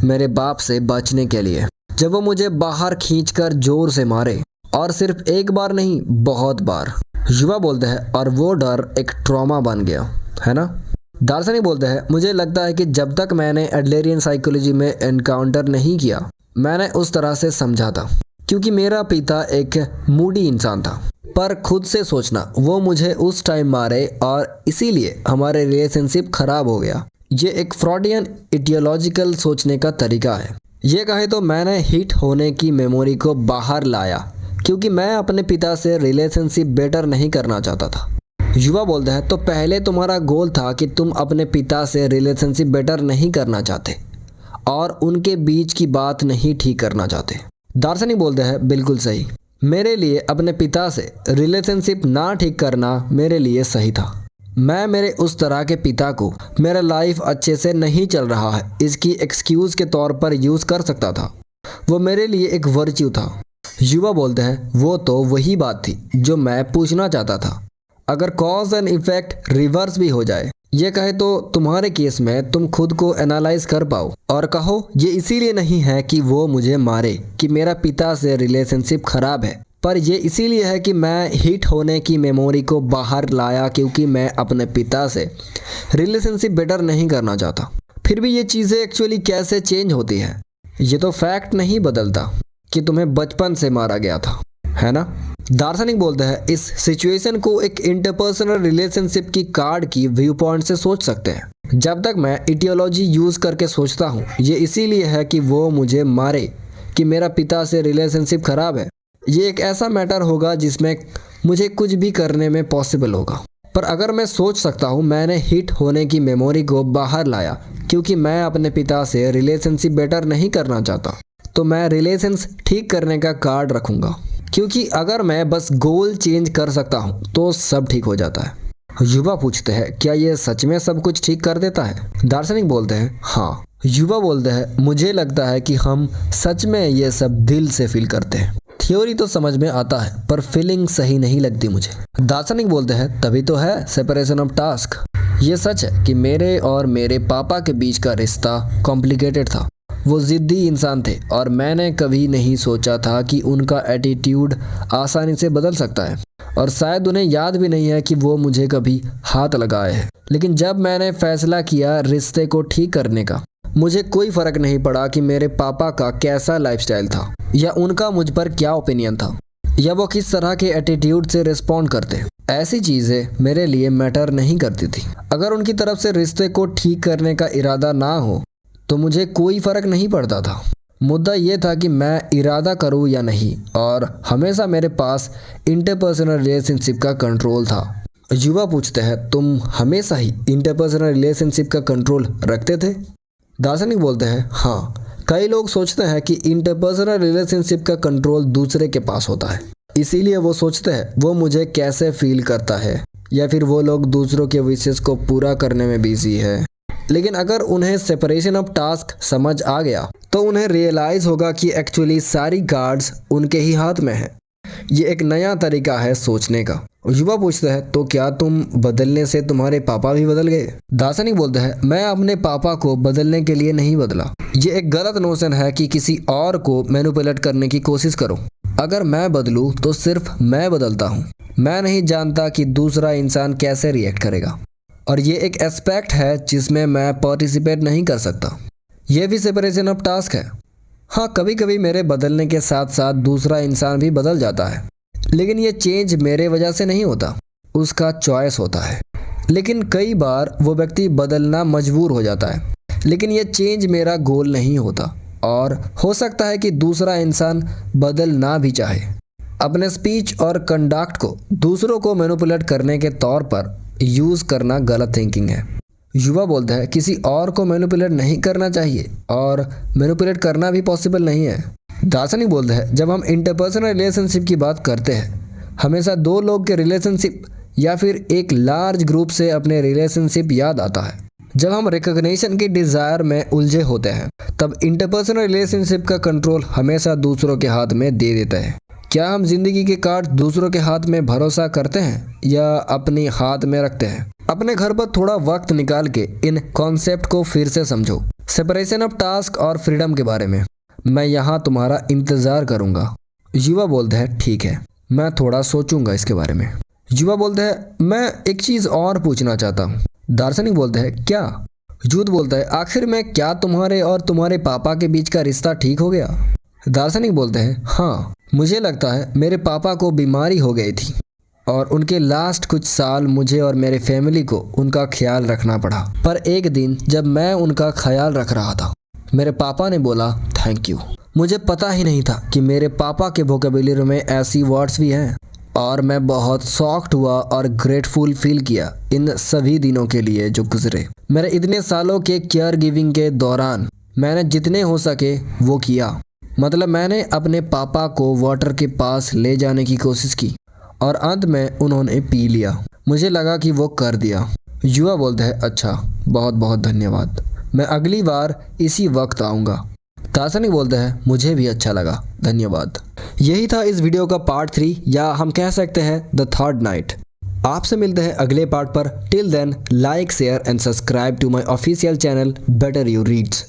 मेरे बाप से बचने के लिए, जब वो मुझे बाहर खींचकर जोर से मारे, और सिर्फ एक बार नहीं, बहुत बार। युवा बोलते हैं और वो डर एक ट्रॉमा बन गया, है ना। दार्शनिक बोलते हैं, मुझे लगता है कि जब तक मैंने एडलेरियन साइकोलॉजी में एनकाउंटर नहीं किया, मैंने उस तरह से समझा था, क्योंकि मेरा पिता एक मूडी इंसान था। पर खुद से सोचना, वो मुझे उस टाइम मारे और इसीलिए हमारे रिलेशनशिप खराब हो गया। ये एक फ्रॉडियन इटियोलॉजिकल सोचने का तरीका है। ये कहे तो मैंने हिट होने की मेमोरी को बाहर लाया क्योंकि मैं अपने पिता से रिलेशनशिप बेटर नहीं करना चाहता था। युवा बोलता है, तो पहले तुम्हारा गोल था कि तुम अपने पिता से रिलेशनशिप बेटर नहीं करना चाहते और उनके बीच की बात नहीं ठीक करना चाहते। दार्शनिक बोलते हैं, बिल्कुल सही। मेरे लिए अपने पिता से रिलेशनशिप ना ठीक करना मेरे लिए सही था। मैं मेरे उस तरह के पिता को मेरा लाइफ अच्छे से नहीं चल रहा है इसकी एक्सक्यूज़ के तौर पर यूज़ कर सकता था। वो मेरे लिए एक वर्च्यू था। युवा बोलते हैं, वो तो वही बात थी जो मैं पूछना चाहता था। अगर कॉज एंड इफेक्ट रिवर्स भी हो जाए, ये कहे तो तुम्हारे केस में तुम खुद को एनालाइज कर पाओ और कहो ये इसीलिए नहीं है कि वो मुझे मारे कि मेरा पिता से रिलेशनशिप खराब है, पर ये इसीलिए है कि मैं हिट होने की मेमोरी को बाहर लाया क्योंकि मैं अपने पिता से रिलेशनशिप बेटर नहीं करना चाहता। फिर भी ये चीज़ें एक्चुअली कैसे चेंज होती है? ये तो फैक्ट नहीं बदलता कि तुम्हें बचपन से मारा गया था, है ना। दार्शनिक बोलते हैं, इस सिचुएशन को एक इंटरपर्सनल रिलेशनशिप की कार्ड की व्यू पॉइंट से सोच सकते हैं। जब तक मैं इटियोलॉजी यूज़ करके सोचता हूँ ये इसीलिए है कि वो मुझे मारे कि मेरा पिता से रिलेशनशिप खराब है, ये एक ऐसा मैटर होगा जिसमें मुझे कुछ भी करने में पॉसिबल होगा। पर अगर मैं सोच सकता हूँ मैंने हिट होने की मेमोरी को बाहर लाया क्योंकि मैं अपने पिता से रिलेशनशिप बेटर नहीं करना चाहता, तो मैं रिलेशंस ठीक करने का कार्ड रखूँगा, क्योंकि अगर मैं बस गोल चेंज कर सकता हूँ तो सब ठीक हो जाता है। युवा पूछते हैं, क्या ये सच में सब कुछ ठीक कर देता है? दार्शनिक बोलते हैं, हाँ। युवा बोलते हैं, मुझे लगता है कि हम सच में ये सब दिल से फील करते हैं। थ्योरी तो समझ में आता है पर फीलिंग सही नहीं लगती मुझे। दार्शनिक बोलते हैं, तभी तो है सेपरेशन ऑफ टास्क। ये सच है कि मेरे और मेरे पापा के बीच का रिश्ता कॉम्प्लिकेटेड था। वो ज़िद्दी इंसान थे और मैंने कभी नहीं सोचा था कि उनका एटीट्यूड आसानी से बदल सकता है, और शायद उन्हें याद भी नहीं है कि वो मुझे कभी हाथ लगाए हैं। लेकिन जब मैंने फैसला किया रिश्ते को ठीक करने का, मुझे कोई फ़र्क नहीं पड़ा कि मेरे पापा का कैसा लाइफस्टाइल था या उनका मुझ पर क्या ओपिनियन था या वो किस तरह के एटीट्यूड से रिस्पॉन्ड करते। ऐसी चीज़ें मेरे लिए मैटर नहीं करती थी। अगर उनकी तरफ से रिश्ते को ठीक करने का इरादा ना हो तो मुझे कोई फ़र्क नहीं पड़ता था। मुद्दा ये था कि मैं इरादा करूँ या नहीं, और हमेशा मेरे पास इंटरपर्सनल रिलेशनशिप का कंट्रोल था। युवा पूछते हैं, तुम हमेशा ही इंटरपर्सनल रिलेशनशिप का कंट्रोल रखते थे? दार्शनिक बोलते हैं, हाँ। कई लोग सोचते हैं कि इंटरपर्सनल रिलेशनशिप का कंट्रोल दूसरे के पास होता है, इसीलिए वो सोचते हैं वो मुझे कैसे फील करता है, या फिर वो लोग दूसरों के विशेष को पूरा करने में बिजी है। लेकिन अगर उन्हें सेपरेशन ऑफ टास्क समझ आ गया तो उन्हें रियलाइज़ होगा कि एक्चुअली सारी कार्ड्स उनके ही हाथ में है। ये एक नया तरीका है सोचने का। युवा पूछते हैं, तो क्या तुम बदलने से तुम्हारे पापा भी बदल गए? दार्शनिक बोलते हैं, मैं अपने पापा को बदलने के लिए नहीं बदला। ये एक गलत नोशन है कि किसी और को मैनिपुलेट करने की कोशिश करो। अगर मैं बदलूँ तो सिर्फ मैं बदलता हूँ। मैं नहीं जानता कि दूसरा इंसान कैसे रिएक्ट करेगा, और ये एक एस्पेक्ट है जिसमें मैं पार्टिसिपेट नहीं कर सकता। ये भी सेपरेशन ऑफ टास्क है। हाँ, कभी कभी मेरे बदलने के साथ साथ दूसरा इंसान भी बदल जाता है, लेकिन ये चेंज मेरे वजह से नहीं होता, उसका चॉइस होता है। लेकिन कई बार वो व्यक्ति बदलना मजबूर हो जाता है, लेकिन ये चेंज मेरा गोल नहीं होता, और हो सकता है कि दूसरा इंसान बदल ना भी चाहे। अपने स्पीच और कंडक्ट को दूसरों को मैनिपुलेट करने के तौर पर यूज़ करना गलत थिंकिंग है। युवा बोलता है, किसी और को मैनिपुलेट नहीं करना चाहिए और मैनिपुलेट करना भी पॉसिबल नहीं है। दार्शनिक बोलता है, जब हम इंटरपर्सनल रिलेशनशिप की बात करते हैं हमेशा दो लोग के रिलेशनशिप या फिर एक लार्ज ग्रुप से अपने रिलेशनशिप याद आता है। जब हम रिकॉग्निशन की डिज़ायर में उलझे होते हैं तब इंटरपर्सनल रिलेशनशिप का कंट्रोल हमेशा दूसरों के हाथ में दे देता है। क्या हम जिंदगी के कार्ड दूसरों के हाथ में भरोसा करते हैं या अपने हाथ में रखते हैं? अपने घर पर थोड़ा वक्त निकाल के इन कॉन्सेप्ट को फिर से समझो। सेपरेशन ऑफ टास्क और फ्रीडम के बारे में। मैं यहाँ तुम्हारा इंतज़ार करूँगा। युवा बोलता है ठीक है, मैं थोड़ा सोचूंगा इसके बारे में। युवा बोलता है मैं एक चीज़ और पूछना चाहता हूँ। दार्शनिक बोलता है क्या? यूथ बोलता है आखिर में क्या तुम्हारे और तुम्हारे पापा के बीच का रिश्ता ठीक हो गया? दार्शनिक बोलता है हाँ, मुझे लगता है मेरे पापा को बीमारी हो गई थी और उनके लास्ट कुछ साल मुझे और मेरे फैमिली को उनका ख्याल रखना पड़ा। पर एक दिन जब मैं उनका ख्याल रख रहा था, मेरे पापा ने बोला थैंक यू। मुझे पता ही नहीं था कि मेरे पापा के वोकेबुलरी में ऐसी वर्ड्स भी हैं और मैं बहुत शॉक्ड हुआ और ग्रेटफुल फील किया इन सभी दिनों के लिए जो गुजरे। मेरे इतने सालों के केयर गिविंग के दौरान मैंने जितने हो सके वो किया। मतलब मैंने अपने पापा को वाटर के पास ले जाने की कोशिश की और अंत में उन्होंने पी लिया। मुझे लगा कि वो कर दिया। युवा बोलता है अच्छा, बहुत बहुत धन्यवाद, मैं अगली बार इसी वक्त आऊँगा। दार्शनिक बोलता है मुझे भी अच्छा लगा, धन्यवाद। यही था इस वीडियो का पार्ट 3 या हम कह सकते हैं द थर्ड नाइट। आपसे मिलते हैं अगले पार्ट पर। Till then like share and subscribe to my official channel better you reads.